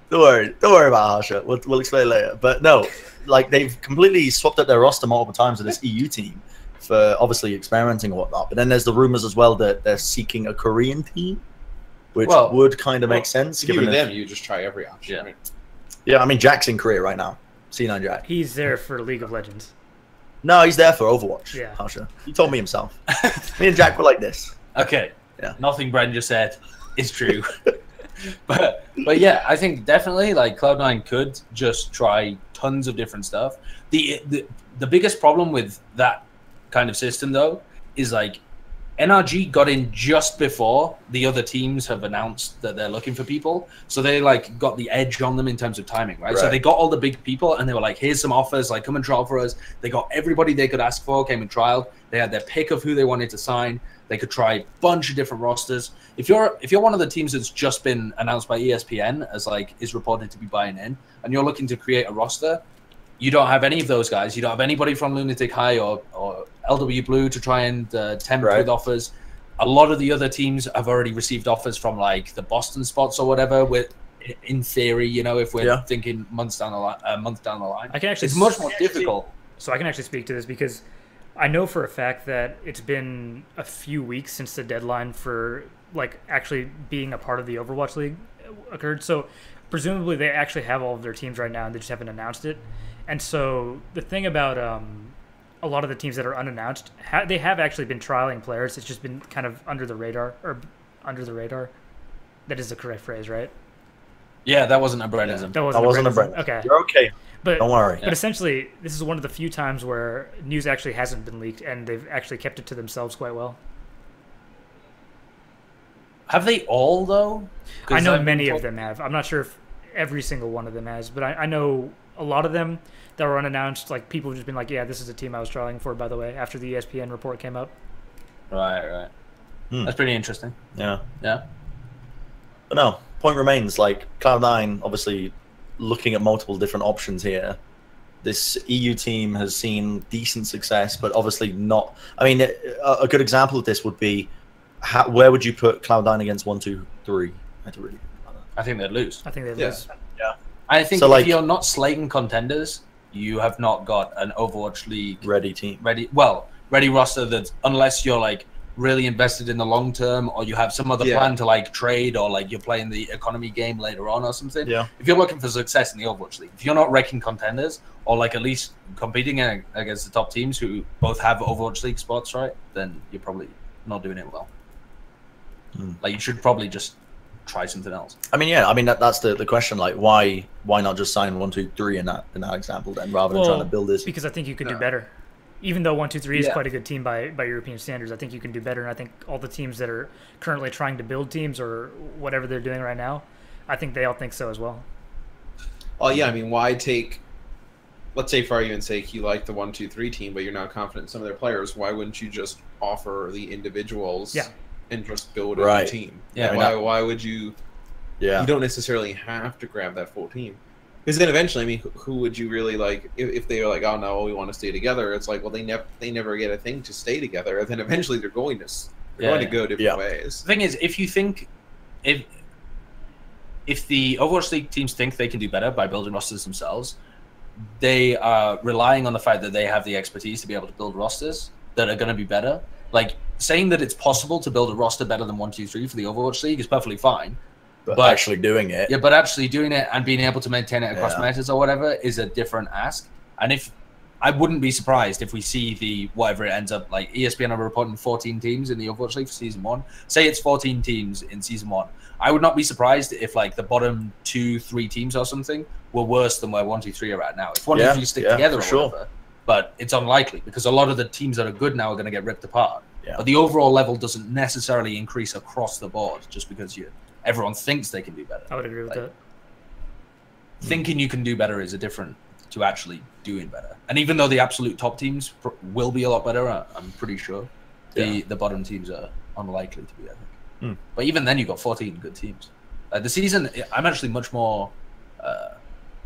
Don't worry about Harsha. We'll explain later. But no, like they've completely swapped out their roster multiple times with this EU team for obviously experimenting and whatnot. But then there's the rumors as well that they're seeking a Korean team, which would kind of make sense.
If you were them, you just try every option.
Yeah.
Right?
Yeah, I mean, Jack's in Korea right now. C9 Jack.
He's there for League of Legends.
No, he's there for Overwatch.
Yeah.
Harsha. He told me himself. Me and Jack were like this.
Okay.
Yeah.
Nothing Bren just said is true. but yeah, I think definitely like Cloud9 could just try tons of different stuff. The biggest problem with that kind of system though is like NRG got in just before the other teams have announced that they're looking for people, so they like got the edge on them in terms of timing, right? So they got all the big people, and they were like, "Here's some offers, like come and trial for us." They got everybody they could ask for, came and trialed. They had their pick of who they wanted to sign. They could try a bunch of different rosters. If you're one of the teams that's just been announced by ESPN as like is reported to be buying in, and you're looking to create a roster, you don't have any of those guys. You don't have anybody from Lunatic High or LW Blue to try and tempt with offers. A lot of the other teams have already received offers from like the Boston spots or whatever. With, in theory, you know, if we're thinking months down the line,
I can actually.
It's much more difficult.
So I can actually speak to this because I know for a fact that it's been a few weeks since the deadline for like actually being a part of the Overwatch League occurred. So presumably they actually have all of their teams right now, and they just haven't announced it. And so the thing about a lot of the teams that are unannounced, they have actually been trialing players. It's just been kind of under the radar. That is the correct phrase, right?
Yeah, that wasn't a Brenism.
That wasn't a Brenism.
Okay. You're okay.
But
don't worry.
But essentially, this is one of the few times where news actually hasn't been leaked, and they've actually kept it to themselves quite well.
Have they all, though?
I know many of them have. I'm not sure if every single one of them has, but I know a lot of them that were unannounced. Like, people have just been like, yeah, this is a team I was trialing for, by the way, after the ESPN report came up.
Right. That's pretty interesting.
Yeah.
But
no, point remains, like, Cloud9, obviously, looking at multiple different options here. This EU team has seen decent success, but obviously not. I mean, a good example of this would be, where would you put Cloud9 against 1, 2, 3?
I think they'd lose.
I think they'd lose.
Yeah.
I think so, if you're not slating contenders, you have not got an Overwatch League
ready team.
Ready roster that, unless you're like really invested in the long term, or you have some other plan to like trade, or like you're playing the economy game later on or something.
Yeah.
If you're looking for success in the Overwatch League, if you're not wrecking contenders, or like at least competing against the top teams who both have Overwatch League spots, right, then you're probably not doing it well. Like, you should probably just try something else.
I mean, yeah. I mean, that's the question. Like, why not just sign 1, 2, 3 in that example then, rather than trying to build this?
Because I think you could do better. Even though 1, 2, 3 is quite a good team by European standards, I think you can do better. And I think all the teams that are currently trying to build teams or whatever they're doing right now, I think they all think so as well.
Oh yeah, I mean, why take? Let's say, for argument's sake, you like the 1, 2, 3 team, but you're not confident in some of their players. Why wouldn't you just offer the individuals?
Yeah.
And just build a team.
Yeah.
Why would you? Yeah. You don't necessarily have to grab that full team, because then eventually, I mean, who would you really like? If they are like, oh no, we want to stay together, it's like, well, they never get a thing to stay together, and then eventually they're going to go different ways.
The thing is, if you think if the Overwatch League teams think they can do better by building rosters themselves, they are relying on the fact that they have the expertise to be able to build rosters that are going to be better. Like, saying that it's possible to build a roster better than 1, 2, 3 for the Overwatch League is perfectly fine.
But actually doing it.
Yeah, but actually doing it and being able to maintain it across metas or whatever is a different ask. And if I wouldn't be surprised if we see the whatever it ends up, like ESPN are reporting 14 teams in the Overwatch League for season 1. Say it's 14 teams in season 1. I would not be surprised if like the bottom 2, 3 teams or something were worse than where 1, 2, 3 are at now. If 1, 2, 3 stick together or whatever. But it's unlikely, because a lot of the teams that are good now are going to get ripped apart. Yeah. But the overall level doesn't necessarily increase across the board just because everyone thinks they can do better.
I would agree with that.
Thinking you can do better is different to actually doing better. And even though the absolute top teams will be a lot better, I'm pretty sure the bottom teams are unlikely to be, I think. But even then, you've got 14 good teams. The season, I'm actually much more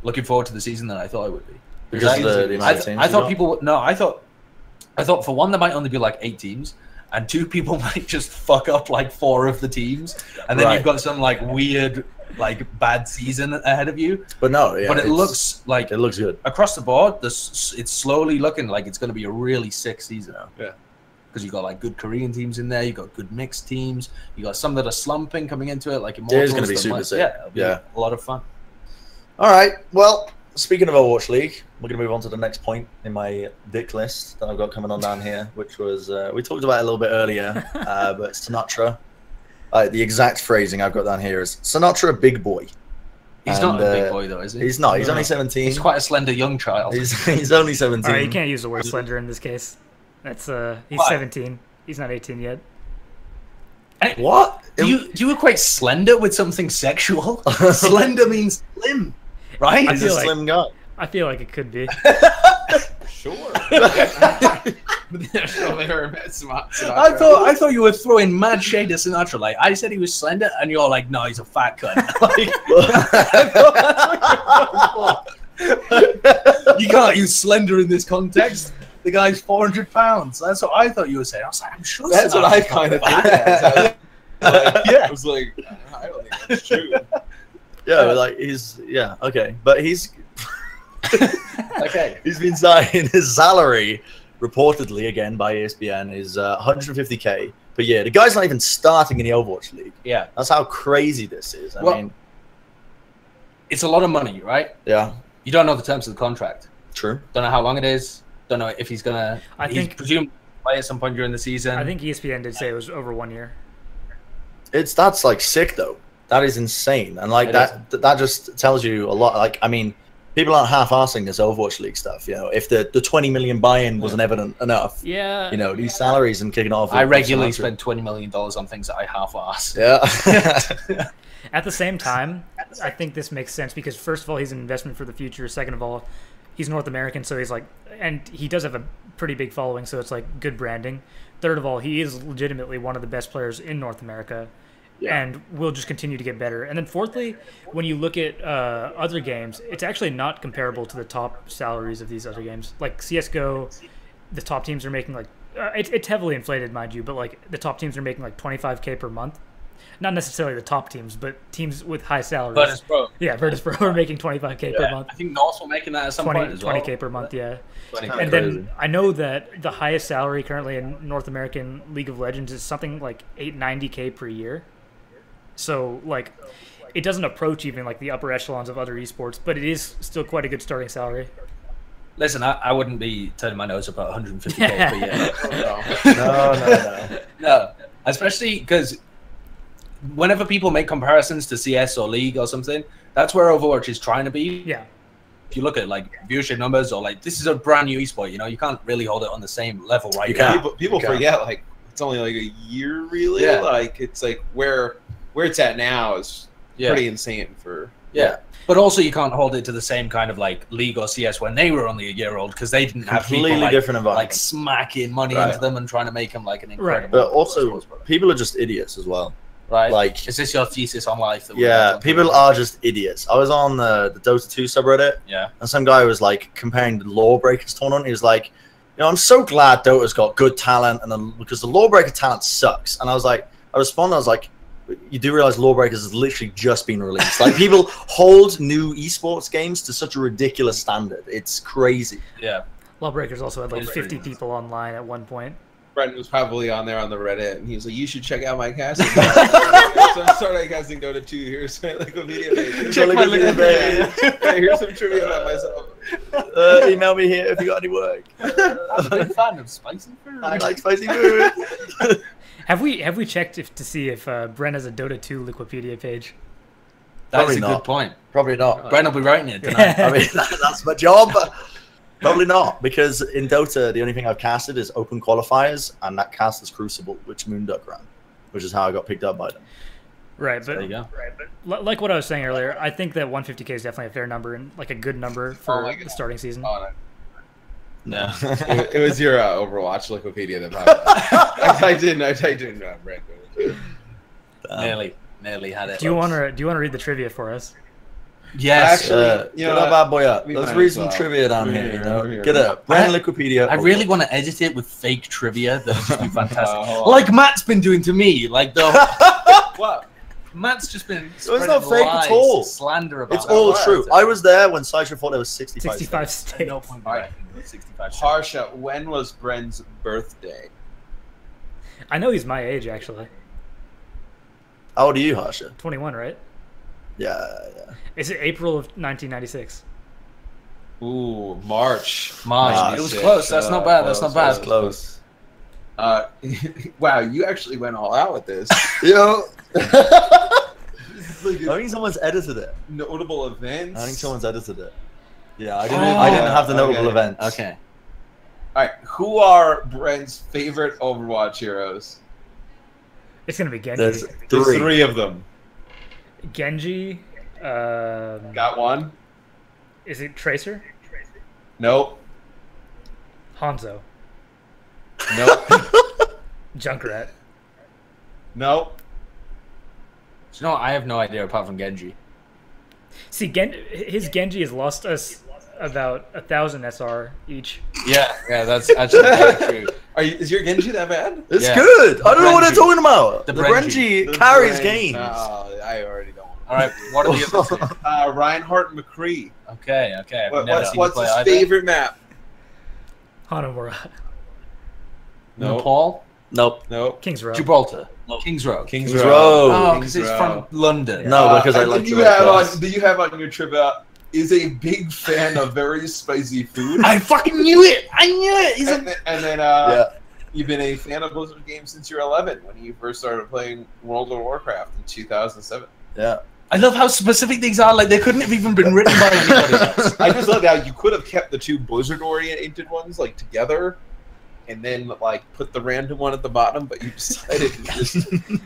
looking forward to the season than I thought I would be.
Because
I thought people would, I thought for one, there might only be like 8 teams. And 2 people might just fuck up like 4 of the teams, and then you've got some like weird, like bad season ahead of you.
But no,
but it looks
good
across the board. It's slowly looking like it's going to be a really sick season.
Yeah,
because you've got like good Korean teams in there, you've got good mixed teams, you got some that are slumping coming into it, like Immortals.
It's going to be super sick.
Yeah, a lot of fun.
All right, well. Speaking of Overwatch League, we're going to move on to the next point in my dick list that I've got coming on down here, which was, we talked about it a little bit earlier, but Sinatra. The exact phrasing I've got down here is Sinatra big boy.
He's not a big boy though, is he?
He's not. He's only 17.
He's quite a slender young child.
He's only 17.
All right, you can't use the word slender in this case. That's he's 17. He's not 18 yet.
What?
Do you equate slender with something sexual? Slender means slim, right?
He's a slim guy.
I feel like it could be.
Sure.
I thought you were throwing mad shade at Sinatra. Like I said, he was slender, and you're like, no, he's a fat cunt. Like, you can't use slender in this context. The guy's 400 pounds. That's what I thought you were saying. I was like, I'm sure
That's what I kind of think. I was like, I don't think that's true.
Yeah, but like okay, but he's
Okay.
he's been saying his salary reportedly again by ESPN is 150K per year. The guy's not even starting in the Overwatch League.
Yeah,
That's how crazy this is. I mean,
it's a lot of money, right?
yeah,
You don't know the terms of the contract.
true.
Don't know how long it is. Don't know if he's gonna.
I
he's
think-
presumed to play at some point during the season.
I think ESPN did say it was over 1 year.
That's like sick though. That is insane, and like that just tells you a lot. Like, I mean, people aren't half-assing this Overwatch League stuff. You know, if the 20 million buy-in wasn't evident enough,
Yeah.
you know, these salaries and kicking off.
I regularly spend $20 million on things that I half-ass.
Yeah.
At the same time, I think this makes sense because first of all, he's an investment for the future. Second of all, he's North American, so he's like, and he does have a pretty big following, so it's like good branding. Third of all, he is legitimately one of the best players in North America. Yeah. And will just continue to get better. And then fourthly, when you look at other games, it's actually not comparable to the top salaries of these other games. Like CSGO, the top teams are making like, it's heavily inflated, mind you, but like the top teams are making like 25K per month. Not necessarily the top teams, but teams with high salaries.
Virtus Pro.
Yeah, Virtus Pro are making 25K per month.
I think North were making that at some point as well.
20K per month, yeah.
20K.
And then I know that the highest salary currently in North American League of Legends is something like 890K per year. So, like, it doesn't approach even, like, the upper echelons of other esports, but it is still quite a good starting salary.
Listen, I wouldn't be turning my nose up at 150K per year. No. Especially because whenever people make comparisons to CS or League or something, that's where Overwatch is trying to be.
Yeah.
If you look at, like, viewership numbers or, like, this is a brand new esport, you know, you can't really hold it on the same level right
You
now.
can't.
People forget, like, it's only like a year, really.
Yeah.
Like, it's like where it's at now is pretty insane for.
Yeah. But also you can't hold it to the same kind of like League or CS when they were only a year old because they didn't have people
Completely
like,
different environment.
like smacking money into them and trying to make them like an incredible.
But also, people are just idiots as well.
Right.
Like,
is this your thesis on life? That
yeah, people are just idiots. I was on the Dota 2 subreddit,
and
some guy was like comparing the Lawbreakers tournament. He was like, you know, I'm so glad Dota's got good talent, and because the Lawbreaker talent sucks. And I was like, I responded, I was like, you do realize Lawbreakers has literally just been released. Like, people hold new esports games to such a ridiculous standard. It's crazy.
Yeah.
Lawbreakers also had like 50 people online at one point.
Bren was probably on there on the Reddit, and he was like, "You should check out my casting." So I started casting Dota 2. Here's my like a video page.
Check my video page.
Hey, here's some trivia about myself.
Email me here if you got any work.
I'm a big fan of spicy food.
I like spicy food.
Have we checked to see if Bren has a Dota 2 Wikipedia page?
That's
Probably
a
not.
good point.
Probably not.
Bren will be writing it tonight.
I mean, that's my job. Probably not, because in Dota, the only thing I've casted is open qualifiers, and that cast is Crucible, which Moonduck ran, which is how I got picked up by them.
Right, but,
there you go.
Like what I was saying earlier, I think that 150K is definitely a fair number and like a good number for the starting season.
Oh,
No.
it was your Overwatch Wikipedia that popped up. I didn't. Bren.
Nearly had it.
Do you want to read the trivia for us?
Yes.
Actually, you
get
know,
that bad boy up.
we
Let's
might
read
as
some
well.
trivia down
Yeah,
here. You know,
here.
get up. Brand Wikipedia.
I really want to edit it with fake trivia. That would just be fantastic.
hold on.
Like Matt's been doing to me. Like the
What?
Matt's just been.
It's not fake at
lies,
all.
Slander about.
It's all
Wow.
true. I was there when Sideshow thought there was 65.
65
states.
states.
No point.
Alright.
65.
Harsha, when was Bren's birthday?
I know he's my age actually.
How old are you, Harsha?
21, right?
Yeah.
Is it April of 1996?
Ooh, March.
It was close. That's not bad. That's not
That's
bad.
close.
Wow, you actually went all out with this.
Yo. I think someone's edited it.
Notable events.
I think someone's edited it. Yeah, I didn't have the notable
okay.
events.
Okay.
All right, who are Bren's favorite Overwatch heroes?
It's gonna be Genji.
There's
There's
3.
3 of them.
Genji.
Got one?
Is it Tracer?
Nope.
Hanzo.
Nope.
Junkrat.
Nope.
You know what? I have no idea apart from Genji.
See, his Genji has lost us about 1,000 SR each.
Yeah, that's actually very true.
Is your Genji that bad?
It's
Yeah.
good. I don't know what they're
Brenji.
talking about.
The
The
Brenji.
Brenji carries
Bren-
games.
I already don't.
All right, what are the other two?
Reinhardt McCree.
Okay. I've never seen
What's
you play
his
either.
favorite map?
Hanamura.
No.
Nepal,
Nope.
Nope.
Kings Row.
Gibraltar, Kings Row.
Kings
Kings
Row.
Row.
Oh,
Kings
because it's
Row.
from London.
No, because I like
do you
the
have
class.
do you have on your trivia? Is a big fan of very spicy food.
I fucking knew it. I knew it. He's
and then
Yeah.
you've been a fan of Blizzard games since you're 11 when you first started playing World of Warcraft in 2007.
Yeah.
I love how specific these are. Like they couldn't have even been written by anybody else.
I just love how you could have kept the 2 Blizzard-oriented ones like together, and then like put the random one at the bottom, but you decided to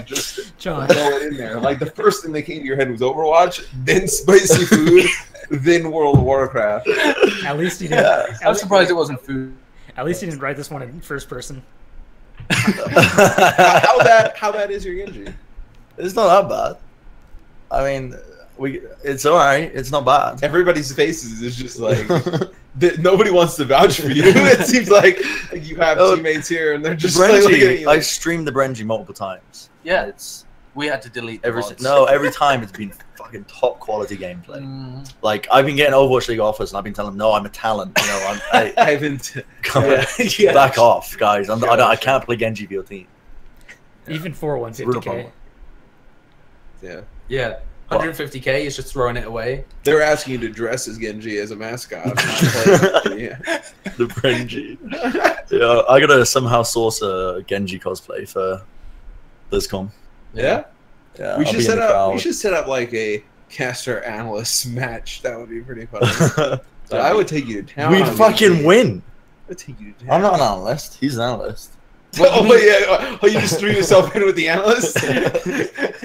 just
John.
throw it in there. Like the first thing that came to your head was Overwatch, then spicy food, then World of Warcraft.
At least he didn't.
Yeah.
I'm surprised it wasn't food.
At least he didn't write this one in first person.
How bad is your Genji?
It's not that bad. I mean, it's alright. It's not bad.
Everybody's faces is just like nobody wants to vouch for you. It seems like you have teammates here and they're just like, looking at
Brenji,
you
I
like,
streamed the Brenji multiple times.
Yeah,
It's
we had to delete the
every
mods.
every time it's been fucking top quality gameplay. Like I've been getting Overwatch League offers and I've been telling them, no, I'm a talent. You know, I
I haven't.
back off, guys. I can't play Genji for your team.
Even for
It's brutal
150k.
problem.
Yeah.
Yeah, 150k is just throwing it away.
They're asking you to dress as Genji as a mascot. Not play- yeah.
The Brenji. Yeah, I gotta somehow source a Genji cosplay for BlizzCon.
Yeah.
Yeah,
We
I'll
should
be in
set
the
up.
crowd.
We should set up like a caster analyst match. That would be pretty funny. So I would take you to town.
We'd
on
fucking
Genji.
win.
I'd take you to town.
I'm not an analyst. He's an analyst.
Oh yeah! Oh, you just threw yourself in with the analyst.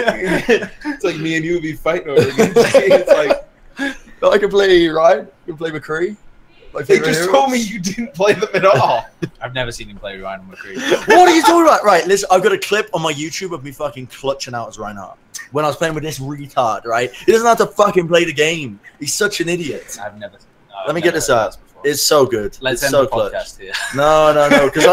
It's like me and you would be fighting over Genji. It's like
I can play Ryan. I can play McCree. My
they
favorite
just
hero.
told me you didn't play them at all.
I've never seen him play Ryan McCree.
What are you talking about? Right, listen, I've got a clip on my YouTube of me fucking clutching out as Reinhardt when I was playing with this retard, right? He doesn't have to fucking play the game. He's such an idiot.
I've never.
Let me get this out. It's so good.
Let's
it's
end
so
the
clutch.
podcast here.
No, because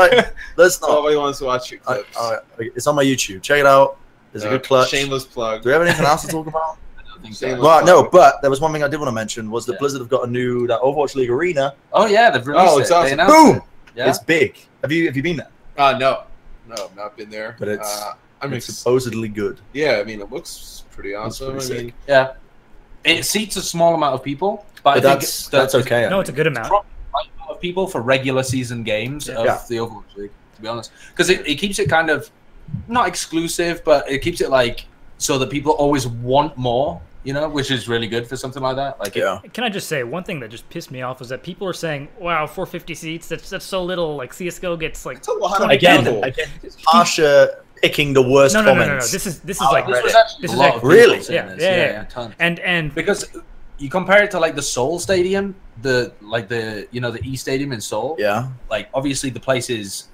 let's not.
Nobody wants to watch your clips.
It's on my YouTube. Check it out. It's a good clutch.
Shameless plug.
Do we have anything else to talk about?
I don't think
Shameless
so.
Well, no, but there was one thing I did want to mention was that
Yeah.
Blizzard have got a new Overwatch League arena.
Oh yeah, they've released
Oh, it's
it.
awesome.
They announced
Boom!
it. Yeah.
It's big. Have you been there?
No, I've not been there.
But it's
it's
supposedly good.
yeah. I mean, it looks pretty awesome.
pretty
I mean,
Yeah. It seats a small amount of people, but I
But
think
that's okay.
No, it's a good amount.
right amount of people for regular season games of
Yeah.
the Overwatch League, to be honest. Because it keeps it kind of not exclusive, but it keeps it like so that people always want more, you know, which is really good for something like that. Like
Yeah.
Can I just say one thing that just pissed me off was that people are saying, "Wow, 450 seats. That's so little." Like CS:GO gets like
it's a lot of
20
Again,
people.
Harsha picking the worst
no.
comments.
This is
Oh,
like
this was
Reddit.
actually
This
a
is
lot
like-
of people
Really?
saying
Yeah,
this.
yeah.
tons.
and
Because you compare it to like the Seoul Stadium, the E Stadium in Seoul.
Yeah.
Like obviously the place is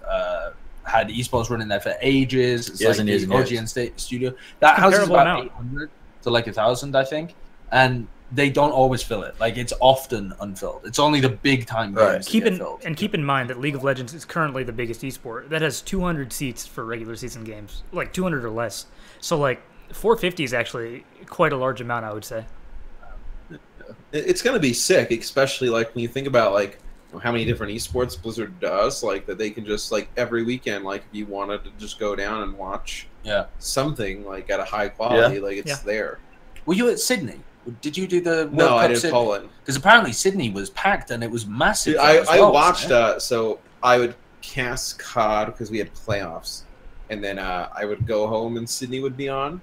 had esports running there for ages. It's
Years
like
and years
the
and years.
OGN State studio. That house is
comparable
about
amount.
800 to like 1,000, I think, and they don't always fill it. Like it's often unfilled. It's only the big time games
Right.
that get filled.
keep in mind that League of Legends is currently the biggest esport that has 200 seats for regular season games, like 200 or less. So like 450 is actually quite a large amount, I would say.
It's gonna be sick, especially like when you think about like how many different esports Blizzard does. Like that they can just like every weekend, like if you wanted to just go down and watch something like at a high quality, like it's there.
Were you at Sydney? Did you do the World
No,
Cup
I didn't
Sydney?
call it.
Because apparently Sydney was packed and it was massive.
Dude,
there as
I
well,
watched.
wasn't it?
So I would cast COD because we had playoffs, and then I would go home and Sydney would be on,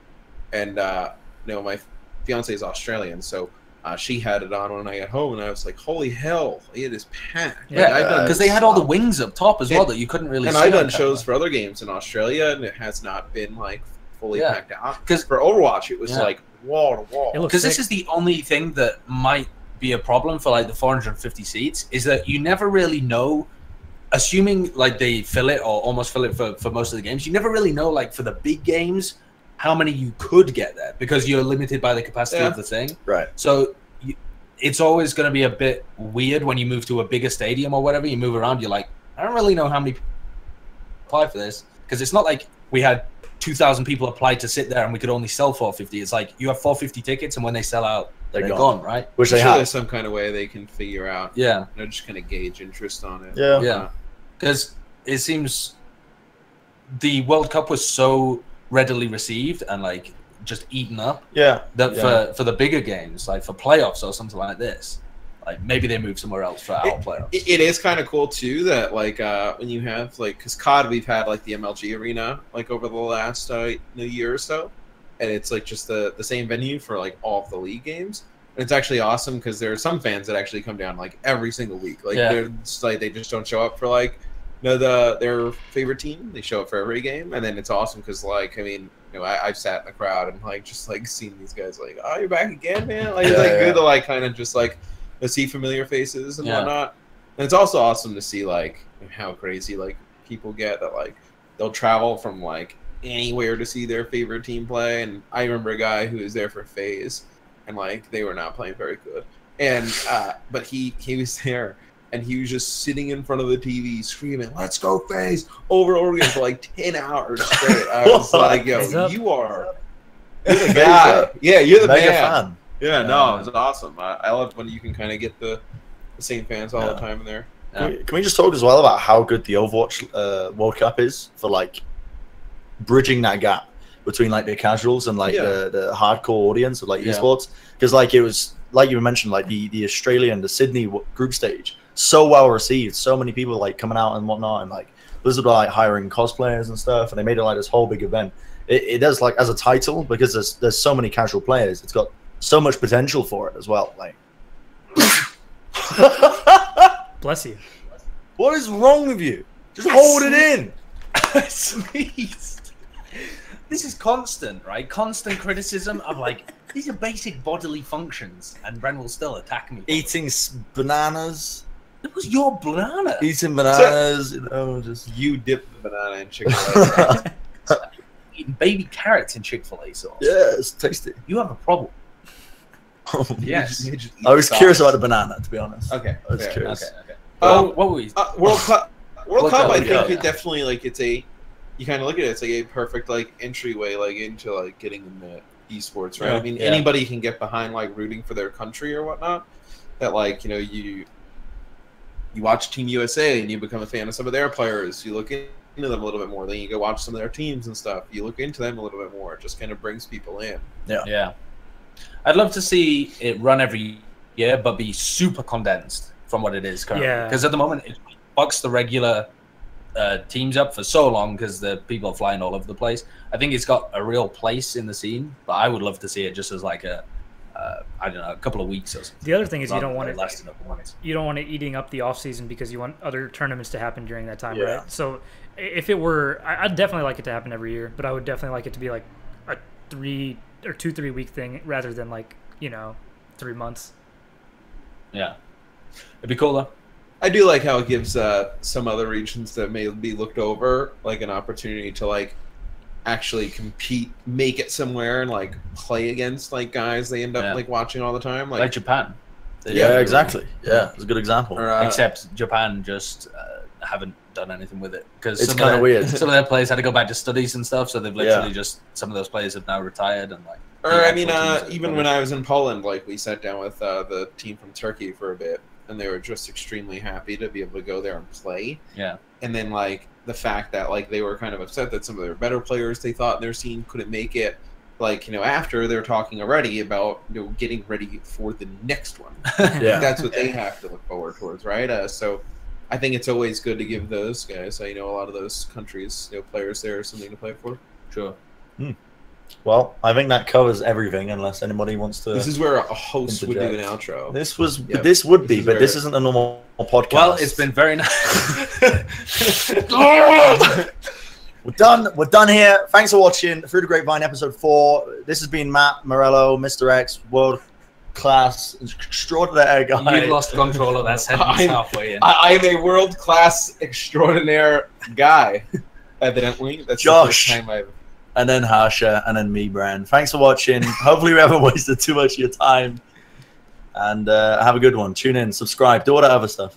and my fiance is Australian, so she had it on when I got home, and I was like, "Holy hell, it is packed!"
Yeah,
Like,
because they had all the wings up top as well that you couldn't really.
And
see
I've
on
done shows
camera.
for other games in Australia, and it has not been like fully
Yeah.
packed out.
'Cause-
for Overwatch, it was
Yeah.
like wall to wall.
It looks
Because this
sick.
is the only thing that might be a problem for like the 450 seats is that you never really know, assuming like they fill it or almost fill it for most of the games, you never really know like for the big games how many you could get there because you're limited by the capacity of the thing.
Right.
So it's always going to be a bit weird when you move to a bigger stadium or whatever. You move around, you're like, I don't really know how many apply for this because it's not like we had 2,000 people applied to sit there and we could only sell 450. It's like you have 450 tickets and when they sell out, they're gone, right?
Which
I'm
they
sure
have.
there's some kind of way they can figure out.
Yeah.
They're just going to gauge interest on it.
Yeah.
Yeah. Because it seems the World Cup was so readily received and like just eaten up
Yeah.
that
Yeah.
for the bigger games, like for playoffs or something like this, like maybe they move somewhere else for our playoffs.
It is kind of cool too that like when you have like because COD we've had like the MLG arena like over the last year or so, and it's like just the same venue for like all of the league games. And it's actually awesome because there are some fans that actually come down like every single week. Like they're just, like they just don't show up for like their favorite team. They show up for every game, and then it's awesome because like I mean. I've sat in the crowd and like just like seen these guys like, oh, you're back again, man. Like it's like good to like kind of just like see familiar faces and whatnot. And it's also awesome to see like how crazy like people get that like they'll travel from like anywhere to see their favorite team play. And I remember a guy who was there for FaZe, and like they were not playing very good, and but he was there. And he was just sitting in front of the TV screaming, "Let's go FaZe!" over and over again for like 10 hours straight. I was like, "Yo, you are you're the guy. Yeah, you're the
Mega
man."
fan.
Yeah, no, it was awesome. I love when you can kind of get the same fans all the time in there.
Can we just talk as well about how good the Overwatch World Cup is for like bridging that gap between like the casuals and like the hardcore audience of like esports? Because like it was like you mentioned, like the Australian, the Sydney group stage. So well received, so many people like coming out and whatnot, and like Blizzard were like hiring cosplayers and stuff, and they made it like this whole big event. It does like as a title because there's so many casual players. It's got so much potential for it as well. Like,
Bless you.
what is wrong with you? Just hold it in.
Sneezed. This is constant, right? Constant criticism of like these are basic bodily functions, and Bren will still attack me.
Eating bananas.
It was your banana.
Eating bananas, just
You dip the banana in Chick-fil-A.
Eating baby carrots in Chick-fil-A sauce.
yeah, it's tasty.
You have a problem. Yes.
You just eat
I was
sauce.
curious about the banana, to be honest.
Okay.
I was
fair.
curious.
Okay.
Um,
what were we?
World Cup. World Cup. I think
yeah.
it definitely like it's a. You kind of look at it. It's like a perfect like entryway like into like getting into esports, right?
Yeah.
I mean,
Yeah.
anybody can get behind like rooting for their country or whatnot. That like you watch Team USA and you become a fan of some of their players. You look into them a little bit more. Then you go watch some of their teams and stuff. You look into them a little bit more. It just kind of brings people in.
Yeah. I'd love to see it run every year, but be super condensed from what it is currently.
Yeah.
Because at the moment, it bucks the regular teams up for so long because the people are flying all over the place. I think it's got a real place in the scene, but I would love to see it just as like a, I don't know, a couple of weeks or something.
The other thing is you don't want it
lasting up months.
You don't want it eating up the off season because you want other tournaments to happen during that time,
Yeah.
right? So if it were, I'd definitely like it to happen every year, but I would definitely like it to be like a 3 week thing rather than like 3 months.
Yeah, it'd be cool though.
I do like how it gives some other regions that may be looked over like an opportunity to like actually compete, make it somewhere, and like play against like guys they end up like watching all the time,
like Japan.
Yeah, exactly. Yeah, it's a good example.
Or,
Except Japan just haven't done anything with it because
It's kind of weird.
Some of their players had to go back to studies and stuff, so they've literally just some of those players have now retired and like.
Or I mean, even when I was in Poland, like we sat down with the team from Turkey for a bit, and they were just extremely happy to be able to go there and play.
Yeah.
And then like the fact that like they were kind of upset that some of their better players they thought in their scene couldn't make it. Like after they're talking already about getting ready for the next one.
Yeah.
That's what they have to look forward towards, right? So I think it's always good to give those guys, a lot of those countries, players there something to play for.
Sure.
Well, I think that covers everything, unless anybody wants to.
This is where a host would do an outro.
This was.
Yep.
This would be,
This is
but
where-
this isn't a normal podcast.
Well, it's been very nice.
We're done. We're done here. Thanks for watching Through the Grapevine episode 4. This has been Matt Morello, Mr.X, world class extraordinary guy.
You lost control of that sentence halfway in.
I am a world-class extraordinaire guy. Evidently, that's
Josh.
the first time I've.
And then Harsha, and then me, Bren. Thanks for watching. Hopefully we haven't wasted too much of your time. And have a good one. Tune in, subscribe, do all that other stuff.